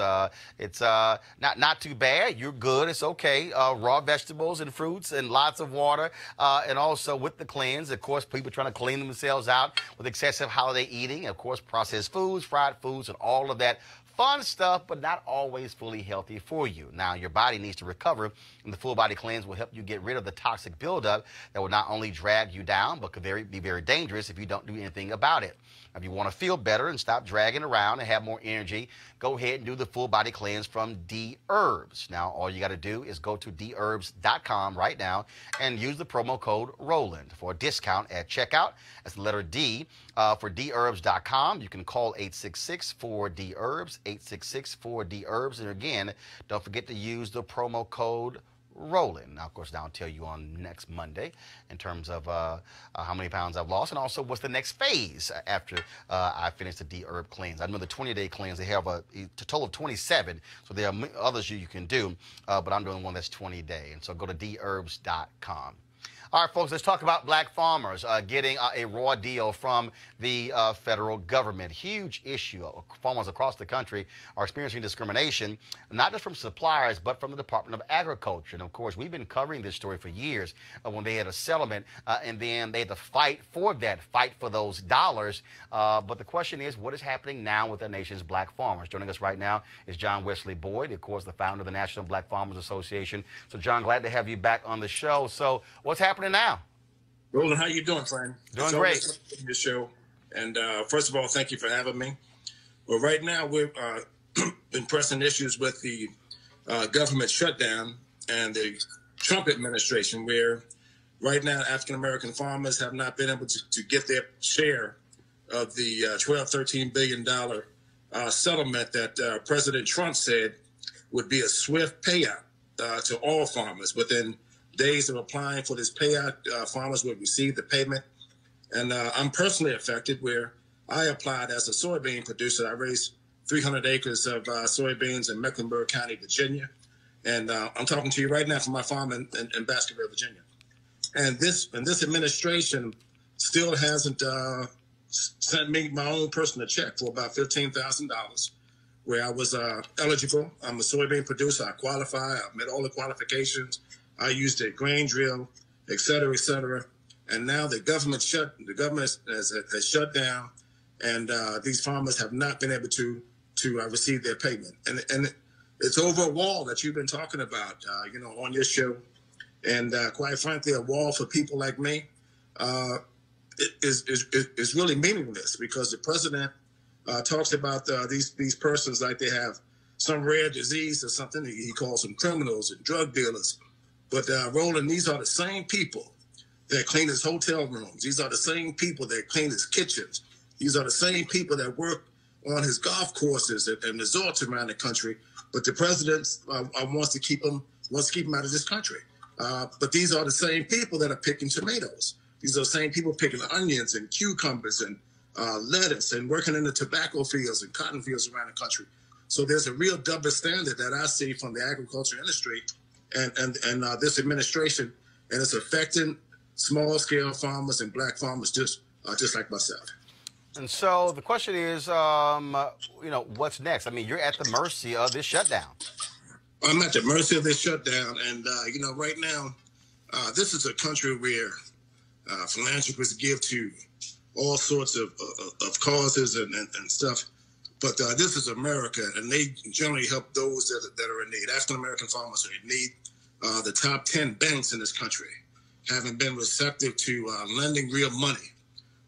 Speaker 1: it's not too bad. You're good. It's okay. Raw vegetables and fruits and lots of water. And also with the cleanse, of course, people trying to clean themselves out with excessive holiday eating, of course, processed foods, fried foods, and all of that fun stuff, but not always fully healthy for you. Now, your body needs to recover, and the full body cleanse will help you get rid of the toxic buildup that will not only drag you down, but could be very dangerous if you don't do anything about it. If you want to feel better and stop dragging around and have more energy, go ahead and do the full body cleanse from D Herbs. Now, all you got to do is go to dherbs.com right now and use the promo code ROLAND for a discount at checkout. That's the letter D for dherbs.com. You can call 866-4DHERBS, 866-4DHERBS. And again, don't forget to use the promo code rolling. Now, of course, I'll tell you on next Monday in terms of how many pounds I've lost and also what's the next phase after I finish the D-Herb cleanse. I know the 20-day cleanse, they have a total of 27, so there are others you can do, but I'm doing one that's 20-day. And so go to dherbs.com. All right, folks, let's talk about black farmers getting a raw deal from the federal government. Huge issue. Farmers across the country are experiencing discrimination, not just from suppliers, but from the Department of Agriculture. And, of course, we've been covering this story for years when they had a settlement, and then they had to fight for those dollars. But the question is, what is happening now with the nation's black farmers? Joining us right now is John Wesley Boyd, of course, the founder of the National Black Farmers Association. So, John, glad to have you back on the show. So, what's happening now?
Speaker 10: Roland, how you doing, friend?
Speaker 1: Doing great.
Speaker 10: Your show, and first of all, thank you for having me. Well, right now we've been pressing issues with the government shutdown and the Trump administration, where right now African American farmers have not been able to get their share of the $12-13 billion settlement that President Trump said would be a swift payout to all farmers within days of applying for this payout. Farmers would receive the payment. And I'm personally affected where I applied as a soybean producer. I raised 300 acres of soybeans in Mecklenburg County, Virginia. And I'm talking to you right now from my farm in Baskerville, Virginia. And this administration still hasn't sent me my own personal check for about $15,000, where I was eligible. I'm a soybean producer. I qualify. I met all the qualifications. I used a grain drill, et cetera, et cetera. And now the government has shut down, and these farmers have not been able to receive their payment. And it's over a wall that you've been talking about, on your show. And quite frankly, a wall for people like me is really meaningless, because the president talks about these persons like they have some rare disease or something. He calls them criminals and drug dealers. But Roland, these are the same people that clean his hotel rooms. These are the same people that clean his kitchens. These are the same people that work on his golf courses and resorts around the country. But the president wants to keep them out of this country. But these are the same people that are picking tomatoes. These are the same people picking onions and cucumbers and lettuce and working in the tobacco fields and cotton fields around the country. So there's a real double standard that I see from the agriculture industry and this administration, and it's affecting small-scale farmers and black farmers just like myself.
Speaker 1: And so the question is, what's next? I mean, you're at the mercy of this shutdown.
Speaker 10: I'm at the mercy of this shutdown, and right now, this is a country where Philanthropists give to all sorts of causes and stuff. But this is America, and they generally help those that are in need. African-American farmers are in need. The top 10 banks in this country haven't been receptive to lending real money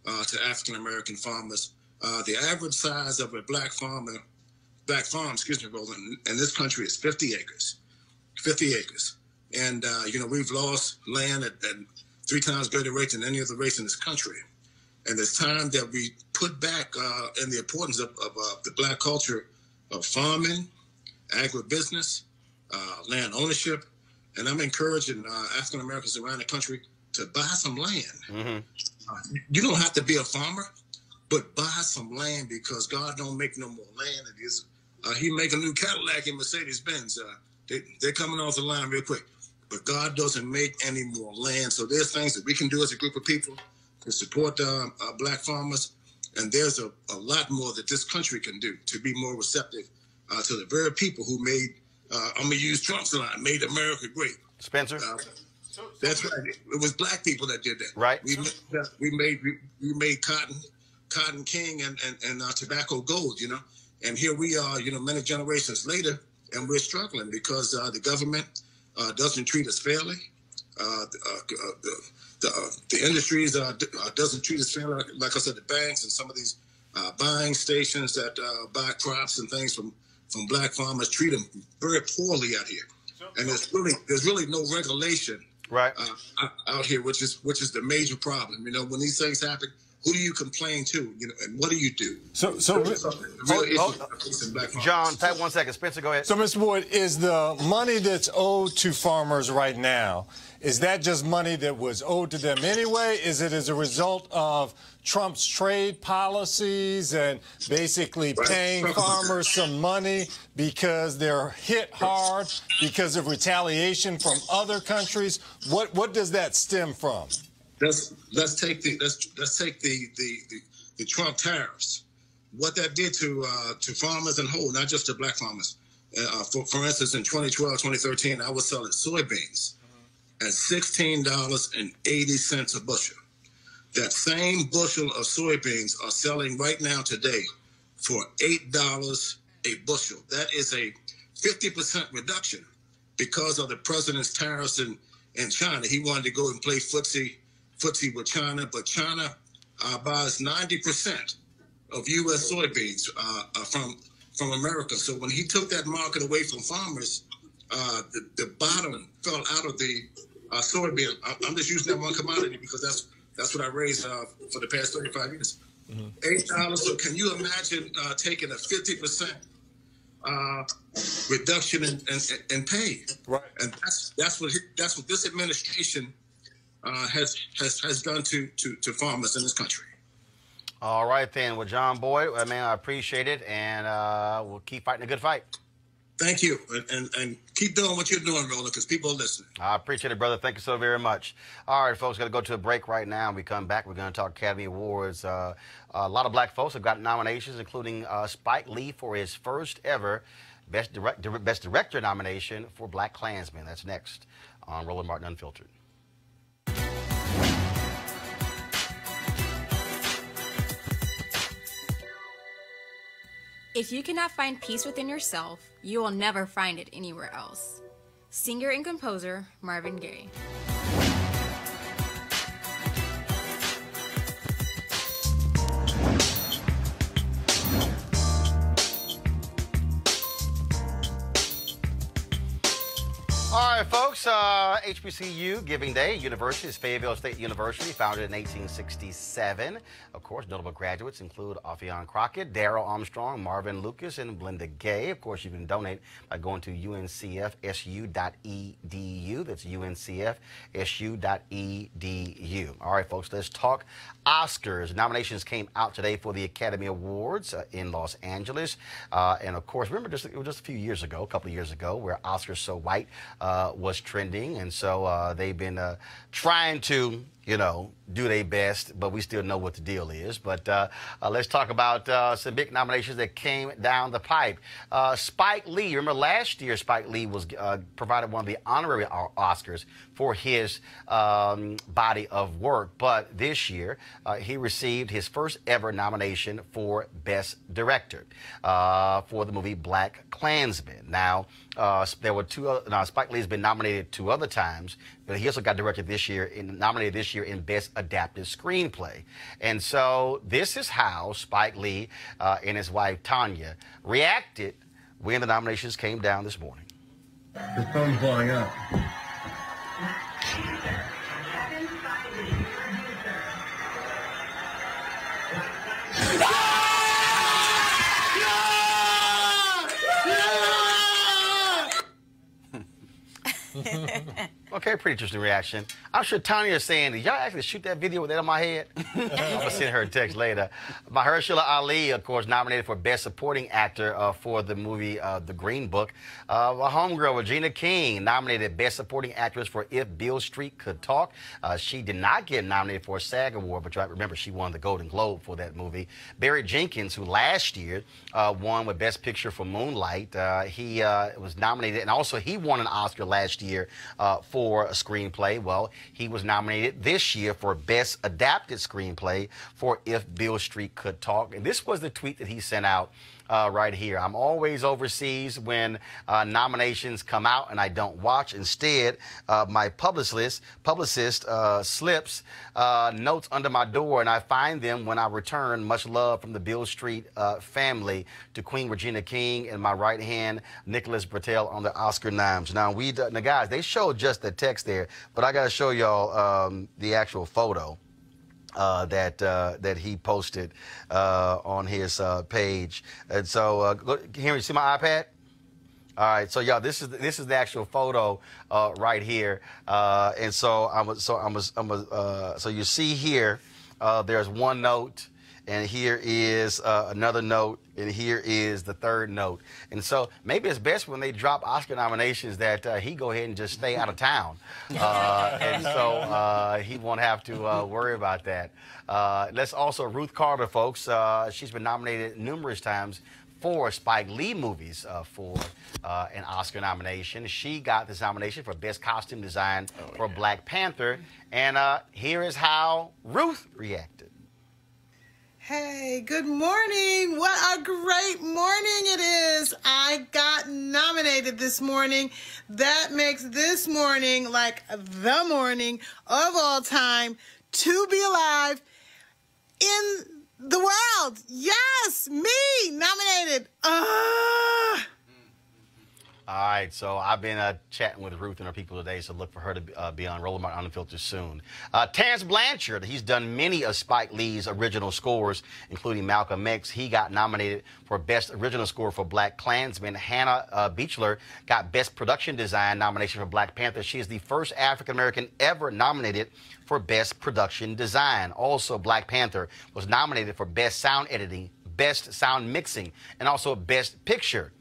Speaker 10: to African-American farmers. The average size of a black farm, Roland, in this country is 50 acres. 50 acres. And, we've lost land at 3 times greater rate than any other race in this country. And it's time that we put back in the importance of the black culture of farming, agribusiness, land ownership. And I'm encouraging African Americans around the country to buy some land. Mm-hmm. You don't have to be a farmer, but buy some land, because God don't make no more land. It is He make a new Cadillac and Mercedes-Benz. They're coming off the line real quick. But God doesn't make any more land. So there's things that we can do as a group of people to support black farmers. And there's a lot more that this country can do to be more receptive to the very people who made, I'm going to use Trump's line, made America great.
Speaker 1: Spencer?
Speaker 10: That's right. It was black people that did that.
Speaker 1: Right.
Speaker 10: We made cotton king and tobacco gold, And here we are, many generations later, and we're struggling because the government doesn't treat us fairly. The industries doesn't treat us fairly. Like I said, the banks and some of these buying stations that buy crops and things from black farmers treat them very poorly out here. And there's really no regulation out here, which is the major problem. When these things happen, who do you complain to? And what do you do?
Speaker 1: John, type 1 second. Spencer, go ahead.
Speaker 6: So, Mr. Boyd, is the money that's owed to farmers right now, is that just money that was owed to them anyway? Is it as a result of Trump's trade policies and basically paying farmers some money because they're hit hard because of retaliation from other countries? What does that stem from?
Speaker 10: Let's take the Trump tariffs. What that did to farmers in whole, not just to black farmers. For instance, in 2012, 2013, I was selling soybeans at $16.80 a bushel. That same bushel of soybeans are selling right now today for $8 a bushel. That is a 50% reduction because of the president's tariffs in China. He wanted to go and play footsie with China, but China buys 90% of U.S. soybeans from America. So when he took that market away from farmers, the bottom fell out of the soybean. I'm just using that one commodity because that's what I raised for the past 35 years. Mm-hmm. $8. So can you imagine taking a 50% reduction in pay? Right. And that's what this administration has done to farmers in this country.
Speaker 1: All right, then. Well, John Boyd, I appreciate it, and we'll keep fighting a good fight.
Speaker 10: Thank you, and keep doing what you're doing, Roland, because people are listening.
Speaker 1: I appreciate it, brother. Thank you so very much. All right, folks, got to go to a break right now. When we come back, we're going to talk Academy Awards. A lot of black folks have got nominations, including Spike Lee for his first ever Best Director nomination for Black Klansman. That's next on Roland Martin Unfiltered.
Speaker 11: If you cannot find peace within yourself, you will never find it anywhere else. Singer and composer Marvin Gaye.
Speaker 1: All right, folks, HBCU Giving Day University is Fayetteville State University, founded in 1867. Of course, notable graduates include Ophion Crockett, Darrell Armstrong, Marvin Lucas, and Belinda Gay. Of course, you can donate by going to uncfsu.edu. That's uncfsu.edu. All right, folks, let's talk Oscars. Nominations came out today for the Academy Awards in Los Angeles. And, of course, remember, it was just a couple of years ago, where Oscars So White was trending, and so they've been trying to, do their best, but we still know what the deal is. But let's talk about some big nominations that came down the pipe. Spike Lee, remember last year Spike Lee was provided one of the honorary Oscars for his body of work, but this year he received his first ever nomination for Best Director for the movie Black Klansman. Now, there were Spike Lee's been nominated 2 other times, but he also got nominated this year in Best Adapted Screenplay. And so this is how Spike Lee and his wife Tanya reacted when the nominations came down this morning.
Speaker 12: His phone's blowing up.
Speaker 1: Okay, pretty interesting reaction. I'm sure Tanya is saying, did y'all actually shoot that video with that on my head? I'm going to send her a text later. Mahershala Ali, of course, nominated for Best Supporting Actor for the movie The Green Book. My homegirl, Regina King, nominated Best Supporting Actress for If Beale Street Could Talk. She did not get nominated for a SAG Award, but remember, she won the Golden Globe for that movie. Barry Jenkins, who last year won with Best Picture for Moonlight, he was nominated, and also he won an Oscar last year for a screenplay. Well, he was nominated this year for Best Adapted Screenplay for If Beale Street Could Talk. And this was the tweet that he sent out right here. I'm always overseas when nominations come out and I don't watch. Instead, my publicist slips notes under my door and I find them when I return. Much love from the Beale Street family to Queen Regina King and my right hand, Nicholas Bertel, on the Oscar noms. Now, guys, they showed just the text there, but I got to show y'all the actual photo that he posted on his page. And so, here, you see my iPad? All right, so y'all, this is the actual photo right here. And so so you see here, there's one note. And here is another note, and here is the third note. And so maybe it's best when they drop Oscar nominations that he go ahead and just stay out of town. And so he won't have to worry about that. Let's also, Ruth Carter, folks, she's been nominated numerous times for Spike Lee movies for an Oscar nomination. She got this nomination for Best Costume Design for Black Panther. And here is how Ruth reacted.
Speaker 13: Hey, good morning. What a great morning it is. I got nominated this morning. That makes this morning like the morning of all time to be alive in the world. Yes, me nominated.
Speaker 1: All right, so I've been chatting with Ruth and her people today, so look for her to be on Roland Martin Unfiltered soon. Terrence Blanchard, he's done many of Spike Lee's original scores, including Malcolm X. He got nominated for Best Original Score for Black Klansman. Hannah Beachler got Best Production Design nomination for Black Panther. She is the first African-American ever nominated for Best Production Design. Also, Black Panther was nominated for Best Sound Editing, Best Sound Mixing, and also Best Picture.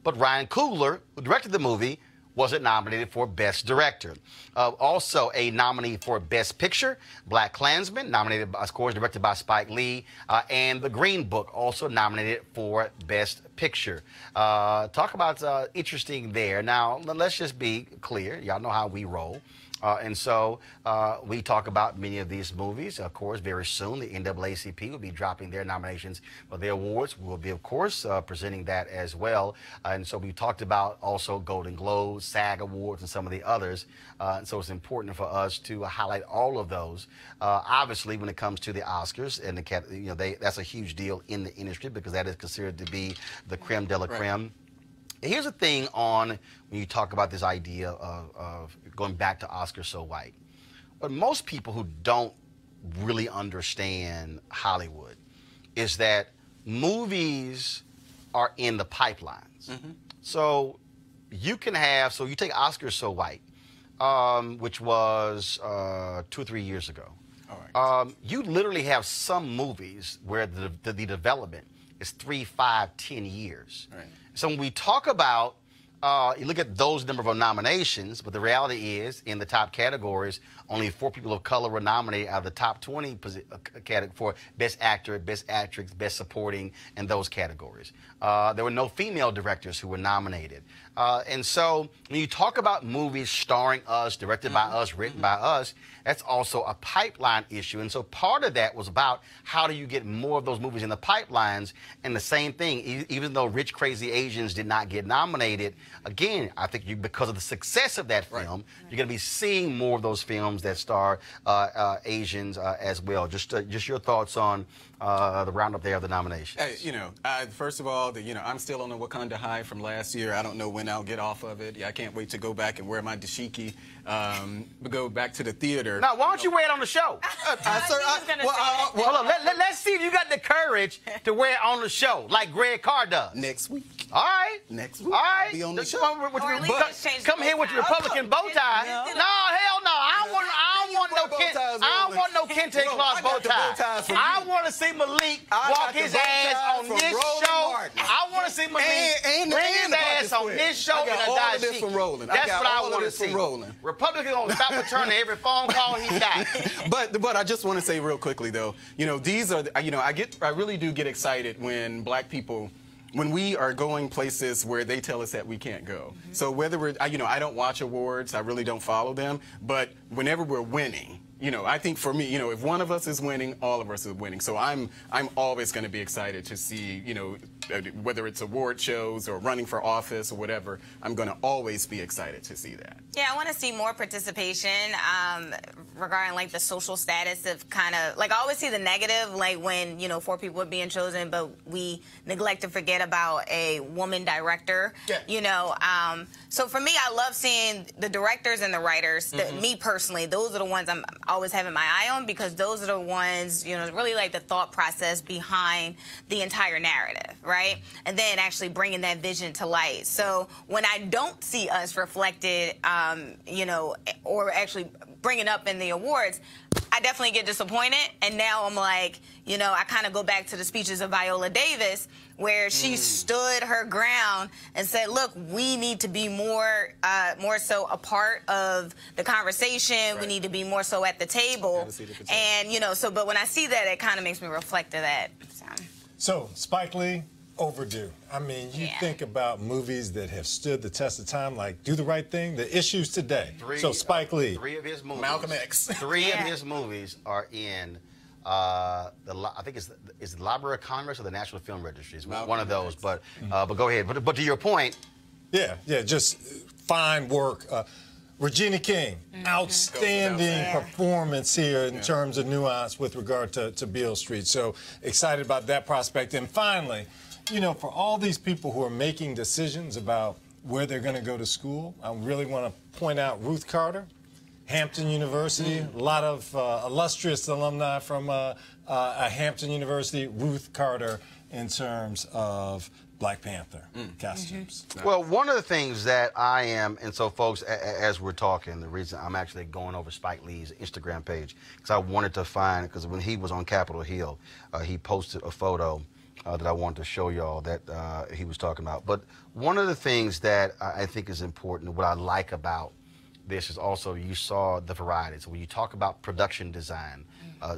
Speaker 1: But Ryan Coogler, who directed the movie, wasn't nominated for Best Director. Also a nominee for Best Picture, Black Klansman, nominated, of course, directed by Spike Lee, and The Green Book, also nominated for Best Picture. Talk about interesting there. Now, let's just be clear. Y'all know how we roll. And so we talk about many of these movies. Of course, very soon, the NAACP will be dropping their nominations for their awards. We'll be, of course, presenting that as well. And so we talked about also Golden Globes, SAG Awards, and some of the others. And so it's important for us to highlight all of those. Obviously, when it comes to the Oscars, and that's a huge deal in the industry because that is considered to be the creme de la creme. Right. Here's the thing on when you talk about this idea of going back to Oscars So White. But most people who don't really understand Hollywood is that movies are in the pipelines. Mm-hmm. So you can have, so you take Oscars So White, which was 2 or 3 years ago. All right. You literally have some movies where the development is 3, 5, 10 years. Right. So when we talk about you look at those number of nominations, but the reality is, in the top categories, only 4 people of color were nominated out of the top 20 for Best Actor, Best Actress, Best Supporting, and those categories. There were no female directors who were nominated. And so when you talk about movies starring us, directed by us, written by us, that's also a pipeline issue. And so part of that was about how do you get more of those movies in the pipelines. And the same thing, even though Rich Crazy Asians did not get nominated, again, I think because of the success of that film, you're going to be seeing more of those films that star Asians as well. Just your thoughts on the roundup there of the nominations.
Speaker 5: Hey, first of all, I'm still on the Wakanda high from last year. I don't know when I'll get off of it. I can't wait to go back and wear my dashiki, go back to the theater.
Speaker 1: Now, why don't you wear it on the show? Hold on, let's see if you got the courage to wear it on the show, like Greg Carr does.
Speaker 5: Next week.
Speaker 1: All right.
Speaker 5: Next week.
Speaker 1: All right.
Speaker 5: I'll be on the show.
Speaker 1: Come here with your Republican bow tie. No, hell no. I don't want no Kente Cloth bow tie. I want to see Malik walk his ass on this show. I want to see Malik bring his ass on this show in a dashiki. That's what I want to see. Republicans gonna stop returning every phone call he got.
Speaker 5: But I just want to say real quickly though, these are I really do get excited when black people, when we are going places where they tell us that we can't go. So whether we're, I don't watch awards, I really don't follow them, but whenever we're winning, I think for me, if one of us is winning, all of us are winning. So I'm always going to be excited to see, whether it's award shows or running for office or whatever, I'm going to always be excited to see that.
Speaker 4: Yeah, I want to see more participation regarding like the social status of kind of like I always see the negative, like when 4 people are being chosen, but we neglect to forget about a woman director. Yeah. So for me, I love seeing the directors and the writers. Me personally, those are the ones I'm always having my eye on because those are the ones really like the thought process behind the entire narrative, right? And then actually bringing that vision to light. So when I don't see us reflected, or actually bringing up in the awards, I definitely get disappointed. And now I'm like, I kind of go back to the speeches of Viola Davis where she stood her ground and said, look, we need to be more so a part of the conversation. Right. We need to be more so at the table. And, but when I see that, it kind of makes me reflect to that.
Speaker 6: So Spike Lee, overdue. I mean, you think about movies that have stood the test of time, like Do the Right Thing, The Issues Today. So Spike Lee.
Speaker 1: 3 of his movies.
Speaker 5: Malcolm X.
Speaker 1: 3 of his movies are in I think it's the Library of Congress or the National Film Registry. It's one of those. But go ahead. But to your point.
Speaker 6: Yeah, just fine work. Regina King, outstanding performance here in terms of nuance with regard to Beale Street. So excited about that prospect. And finally, for all these people who are making decisions about where they're going to go to school, I really want to point out Ruth Carter, Hampton University, a lot of illustrious alumni from Hampton University, Ruth Carter in terms of Black Panther costumes.
Speaker 1: Well, one of the things that I am, and so folks, as we're talking, the reason I'm actually going over Spike Lee's Instagram page, because I wanted to find, because when he was on Capitol Hill, he posted a photo that I wanted to show y'all that he was talking about. But one of the things that I think is important, what I like about this is also you saw the variety. So when you talk about production design,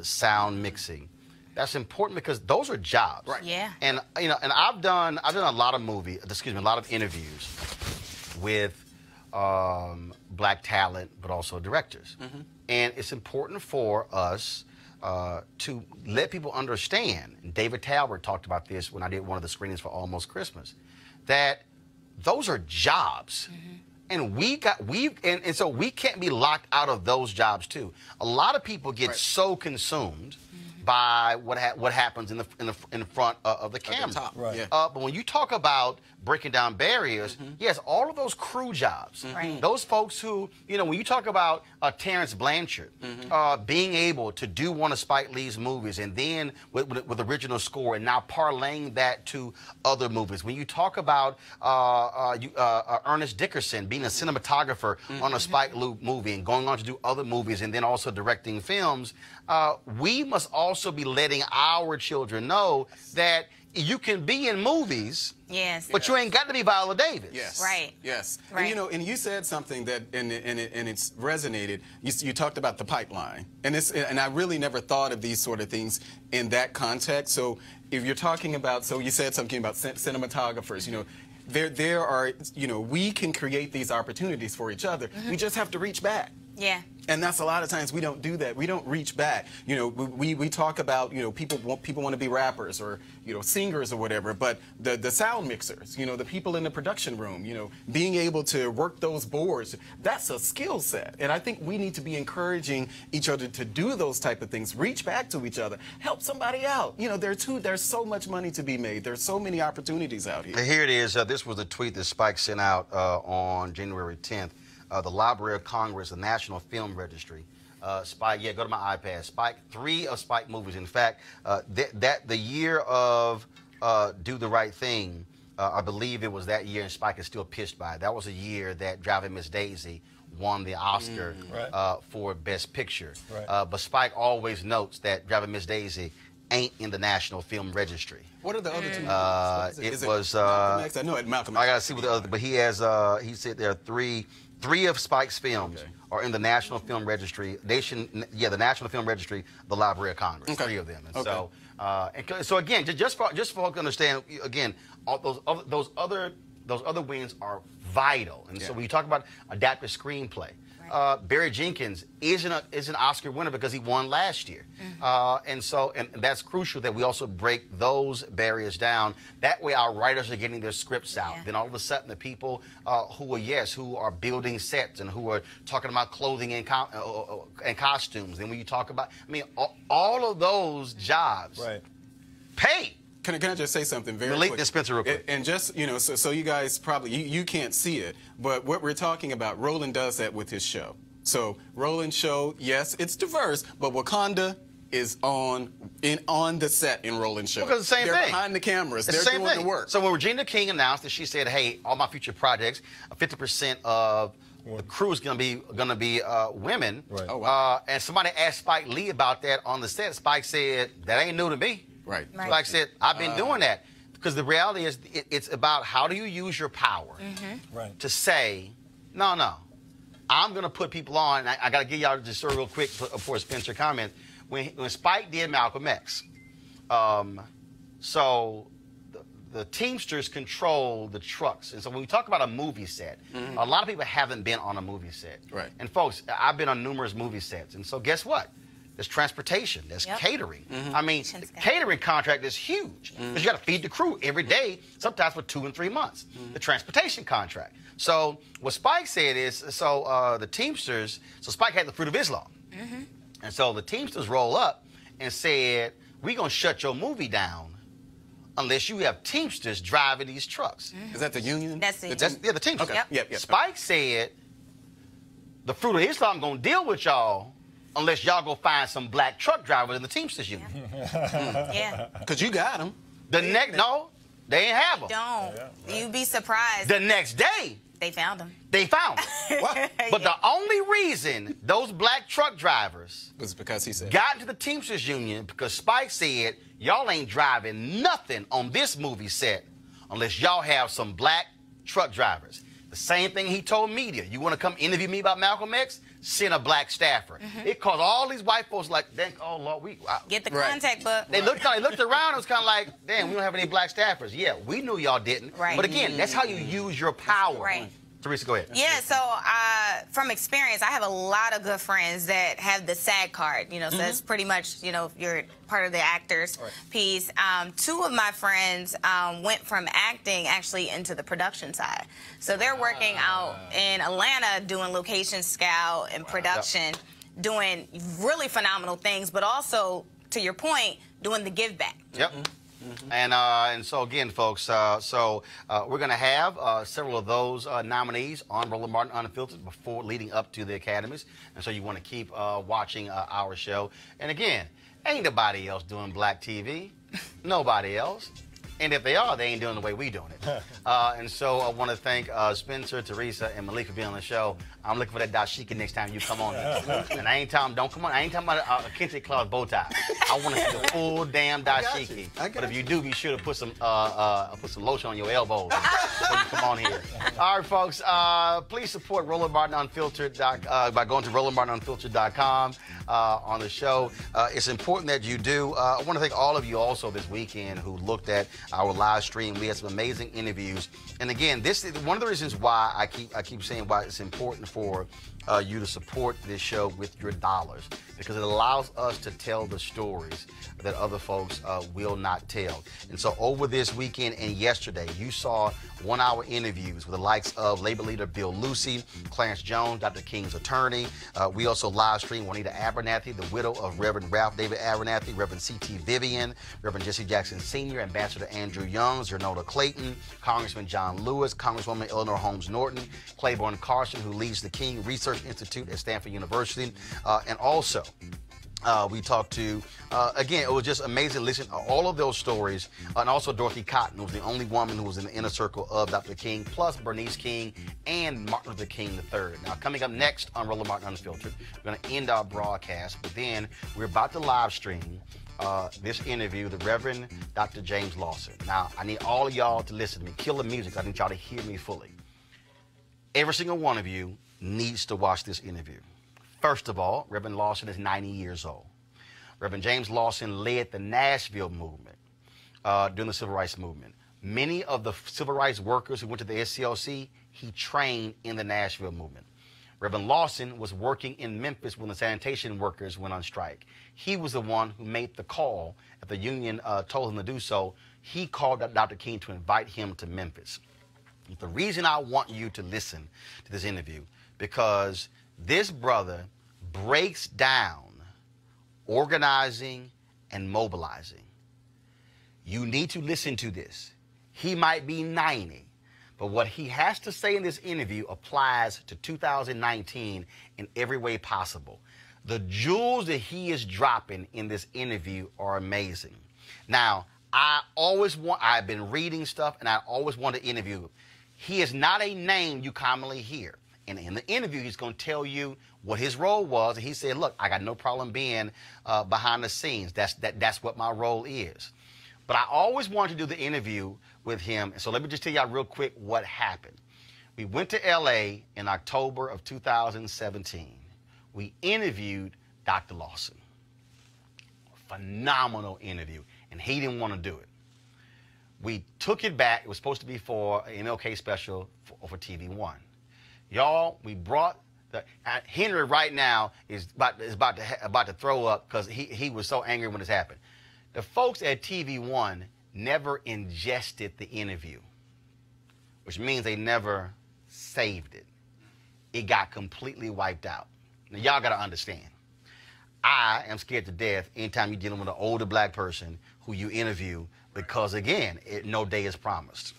Speaker 1: sound mixing, that's important because those are jobs.
Speaker 4: Right. Yeah.
Speaker 1: And and I've done a lot of a lot of interviews with black talent, but also directors. And it's important for us to let people understand. And David Talbert talked about this when I did one of the screenings for Almost Christmas, that those are jobs. And so we can't be locked out of those jobs too. A lot of people get so consumed by what happens in the front of the camera. But when you talk about breaking down barriers, yes, all of those crew jobs, those folks who, when you talk about Terrence Blanchard being able to do one of Spike Lee's movies and then with original score and now parlaying that to other movies. When you talk about Ernest Dickerson being a cinematographer on a Spike Lee movie and going on to do other movies and then also directing films, we must also be letting our children know that you can be in movies,
Speaker 4: yes,
Speaker 1: but you ain't got to be Viola Davis.
Speaker 5: Yes.
Speaker 4: Right.
Speaker 5: Yes.
Speaker 4: Right.
Speaker 5: And you know, and you said something that, and it's resonated. You talked about the pipeline, and I really never thought of these sort of things in that context. So if you're talking about, so you said something about cinematographers, you know. There are, you know, we can create these opportunities for each other. We just have to reach back.
Speaker 4: Yeah.
Speaker 5: And that's a lot of times we don't do that. We don't reach back. You know, we talk about, you know, people want to be rappers or, you know, singers or whatever, but the sound mixers, you know, the people in the production room, you know, being able to work those boards, that's a skill set. And I think we need to be encouraging each other to do those type of things, reach back to each other, help somebody out. You know, there's so much money to be made. There's so many opportunities out here.
Speaker 1: Here it is. This was a tweet that Spike sent out on January 10th. The Library of Congress, the National Film Registry. Spike, yeah, go to my iPad. Spike, 3 of Spike movies. In fact, the year of Do the Right Thing, I believe it was that year, and Spike is still pissed by it. That was a year that Driving Miss Daisy won the Oscar for Best Picture.
Speaker 6: Right.
Speaker 1: But Spike always notes that Driving Miss Daisy ain't in the National Film Registry.
Speaker 5: What are the other two?
Speaker 1: It was
Speaker 5: Malcolm X. I know it, Malcolm X.
Speaker 1: I gotta see what the other, but he has he said there are three of Spike's films are in the National Film Registry. The National Film Registry, the Library of Congress. 3 of them. And so again, just for folks to understand, again, all those other wins are vital. And so when you talk about adapted screenplay, Barry Jenkins is an Oscar winner because he won last year. And that's crucial that we also break those barriers down. That way our writers are getting their scripts out. Then all of a sudden the people who are building sets and who are talking about clothing and costumes. Then when you talk about, I mean, all of those jobs pay.
Speaker 5: Can I just say something very
Speaker 1: Malik
Speaker 5: quick?
Speaker 1: and Spencer real quick.
Speaker 5: And just, you know, so you guys probably, you can't see it, but what we're talking about, Roland does that with his show. So Roland's show, yes, it's diverse, but Wakanda is on the set in Roland's show.
Speaker 1: Because it's the same
Speaker 5: they're
Speaker 1: thing.
Speaker 5: Behind the cameras.
Speaker 1: It's
Speaker 5: They're
Speaker 1: the same
Speaker 5: doing
Speaker 1: thing.
Speaker 5: the work.
Speaker 1: So when Regina King announced that, she said, hey, all my future projects, 50% of the crew is gonna be women.
Speaker 6: Right.
Speaker 5: Oh, wow.
Speaker 1: And somebody asked Spike Lee about that on the set. Spike said, that ain't new to me.
Speaker 5: Right.
Speaker 1: Spike said, I've been doing that. Because the reality is, it's about how do you use your power to say, no, I'm going to put people on. And I got to give y'all just real quick before Spencer comments. When Spike did Malcolm X, so the Teamsters control the trucks. And so when we talk about a movie set, a lot of people haven't been on a movie set.
Speaker 5: Right.
Speaker 1: And folks, I've been on numerous movie sets. And so guess what? There's transportation, there's catering. I mean, the catering contract is huge because you got to feed the crew every day, sometimes for 2 and 3 months. The transportation contract. So what Spike said is, the Teamsters, so Spike had the Fruit of Islam. And so the Teamsters roll up and said, we're going to shut your movie down unless you have Teamsters driving these trucks.
Speaker 5: Is that the union?
Speaker 4: That's the
Speaker 1: the Teamsters.
Speaker 5: Okay. Yep.
Speaker 1: Spike said, the Fruit of Islam going to deal with y'all unless y'all go find some black truck drivers in the Teamsters union.
Speaker 5: Because you got them.
Speaker 1: No, they ain't have them.
Speaker 4: Don't. You'd be surprised.
Speaker 1: The next day,
Speaker 4: They found them.
Speaker 1: They found them. But the only reason those black truck drivers
Speaker 5: was because he said
Speaker 1: got into the Teamsters union because Spike said, y'all ain't driving nothing on this movie set unless y'all have some black truck drivers. The same thing he told media. You want to come interview me about Malcolm X? Send a black staffer. It caused all these white folks like, oh Lord,
Speaker 4: get the contact book.
Speaker 1: They looked around. It was kind of like, damn, we don't have any black staffers. Yeah, we knew y'all didn't.
Speaker 4: Right.
Speaker 1: But again, that's how you use your power.
Speaker 4: Right.
Speaker 1: Teresa, go ahead.
Speaker 4: Yeah, so from experience, I have a lot of good friends that have the SAG card, you know, so that's pretty much, you know, if you're part of the actors piece. 2 of my friends went from acting actually into the production side. So they're working out in Atlanta doing location scout and production, doing really phenomenal things, but also, to your point, doing the give back.
Speaker 1: Yep. And so again, folks, we're going to have several of those nominees on Roland Martin Unfiltered before leading up to the Academies. And so you want to keep watching our show. And again, ain't nobody else doing black TV. Nobody else. And if they are, they ain't doing the way we doing it. And so I want to thank Spencer, Teresa, and Malik for being on the show. I'm looking for that dashiki next time you come on. And I ain't talking, don't come on. I ain't talking about a kente cloth bow tie. I want to see the full damn dashiki. But if you do, be sure to put some lotion on your elbows when you come on here. All right, folks. Please support Roland Martin Unfiltered by going to RolandMartinUnfiltered.com on the show. It's important that you do. I want to thank all of you also this weekend who looked at our live stream. We had some amazing interviews. And again, this is one of the reasons why I keep saying why it's important for you to support this show with your dollars, because it allows us to tell the stories that other folks will not tell. And so over this weekend and yesterday, you saw 1-hour interviews with the likes of Labor Leader Bill Lucy, Clarence Jones, Dr. King's attorney. We also live streamed Juanita Abernathy, the widow of Reverend Ralph David Abernathy, Reverend C.T. Vivian, Reverend Jesse Jackson Sr., Ambassador Andrew Young, Zernoda Clayton, Congressman John Lewis, Congresswoman Eleanor Holmes Norton, Claiborne Carson, who leads the King Research Institute at Stanford University, and also we talked to, again, it was just amazing listening to all of those stories. And also Dorothy Cotton, who was the only woman who was in the inner circle of Dr. King, plus Bernice King and Martin Luther King III. Now, coming up next on Roland Martin Unfiltered, we're going to end our broadcast, but then we're about to live stream this interview with the Reverend Dr. James Lawson. Now, I need all of y'all to listen to me. Kill the music. I need y'all to hear me fully. Every single one of you needs to watch this interview. First of all, Reverend Lawson is 90 years old. Reverend James Lawson led the Nashville movement during the Civil Rights Movement. Many of the civil rights workers who went to the SCLC, he trained in the Nashville movement. Reverend Lawson was working in Memphis when the sanitation workers went on strike. He was the one who made the call. If the union told him to do so, he called Dr. King to invite him to Memphis. The reason I want you to listen to this interview, because this brother breaks down organizing and mobilizing. You need to listen to this. He might be 90, but what he has to say in this interview applies to 2019 in every way possible. The jewels that he is dropping in this interview are amazing. Now, I've been reading stuff and I always want to interview him. He is not a name you commonly hear. And in the interview, he's going to tell you what his role was. And he said, look, I got no problem being behind the scenes. That's what my role is. But I always wanted to do the interview with him. So let me just tell y'all real quick what happened. We went to L.A. in October of 2017. We interviewed Dr. Lawson. Phenomenal interview. And he didn't want to do it. We took it back. It was supposed to be for an MLK special for TV One. Y'all, we brought Henry right now is about to throw up because he was so angry when this happened. The folks at TV One never ingested the interview, which means they never saved it. It got completely wiped out. Now y'all gotta understand. I am scared to death anytime you're dealing with an older black person who you interview, because again, no day is promised.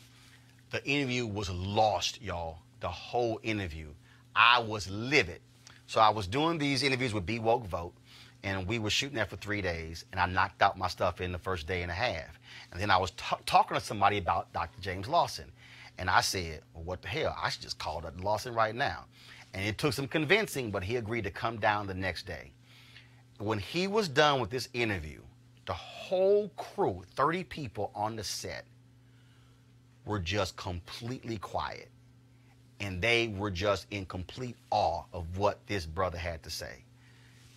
Speaker 1: The interview was lost, y'all. The whole interview. I was livid. So I was doing these interviews with Be Woke Vote, and we were shooting that for 3 days, and I knocked out my stuff in the first day and a half. And then I was talking to somebody about Dr. James Lawson, and I said, well, what the hell? I should just call Dr. Lawson right now. And it took some convincing, but he agreed to come down the next day. When he was done with this interview, the whole crew, 30 people on the set, were just completely quiet. And they were just in complete awe of what this brother had to say.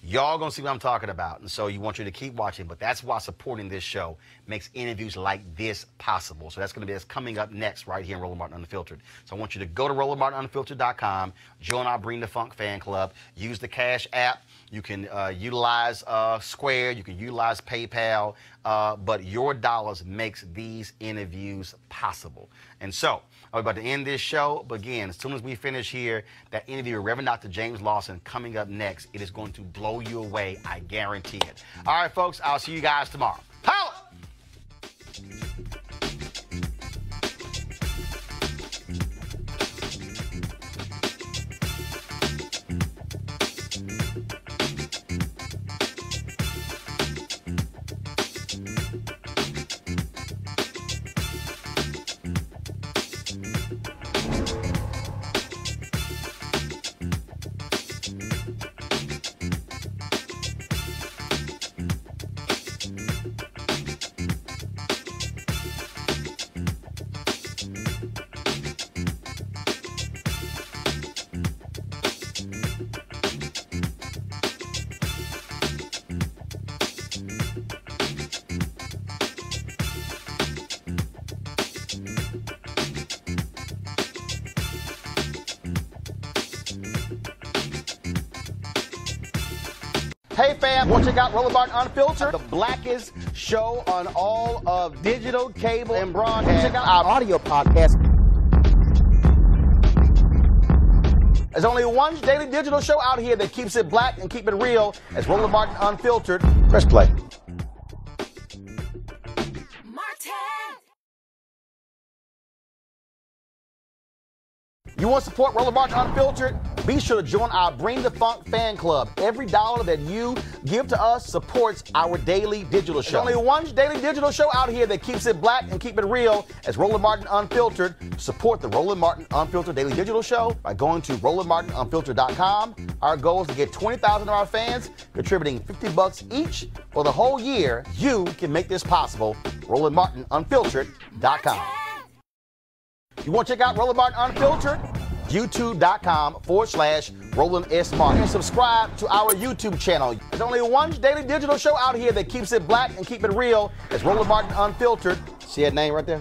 Speaker 1: Y'all gonna see what I'm talking about. And so you want you to keep watching, but that's why supporting this show makes interviews like this possible. So that's coming up next right here in Roland Martin Unfiltered. So I want you to go to RolandMartinUnfiltered.com, join our Bring the Funk fan club, use the Cash app. You can utilize Square, you can utilize PayPal, but your dollars makes these interviews possible. And so, we're about to end this show, but again, as soon as we finish here, that interview with Reverend Dr. James Lawson coming up next, it is going to blow you away, I guarantee it. All right, folks, I'll see you guys tomorrow. Holla! Hey fam, want to check out Roland Martin Unfiltered, the blackest show on all of digital, cable, and broadcast. Check out our audio podcast. There's only one daily digital show out here that keeps it black and keep it real. It's Roland Martin Unfiltered. Press play. You want to support Roland Martin Unfiltered? Be sure to join our Bring the Funk fan club. Every dollar that you give to us supports our daily digital show. There's only one daily digital show out here that keeps it black and keep it real. It's Roland Martin Unfiltered. Support the Roland Martin Unfiltered daily digital show by going to RolandMartinUnfiltered.com. Our goal is to get 20,000 of our fans contributing $50 each for the whole year. You can make this possible. RolandMartinUnfiltered.com. You want to check out Roland Martin Unfiltered? YouTube.com/Roland S. Martin. And subscribe to our YouTube channel. There's only one daily digital show out here that keeps it black and keep it real. It's Roland Martin Unfiltered. See that name right there?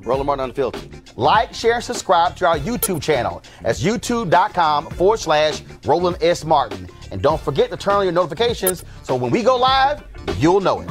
Speaker 1: Roland Martin Unfiltered. Like, share, and subscribe to our YouTube channel. That's YouTube.com/Roland S. Martin. And don't forget to turn on your notifications so when we go live, you'll know it.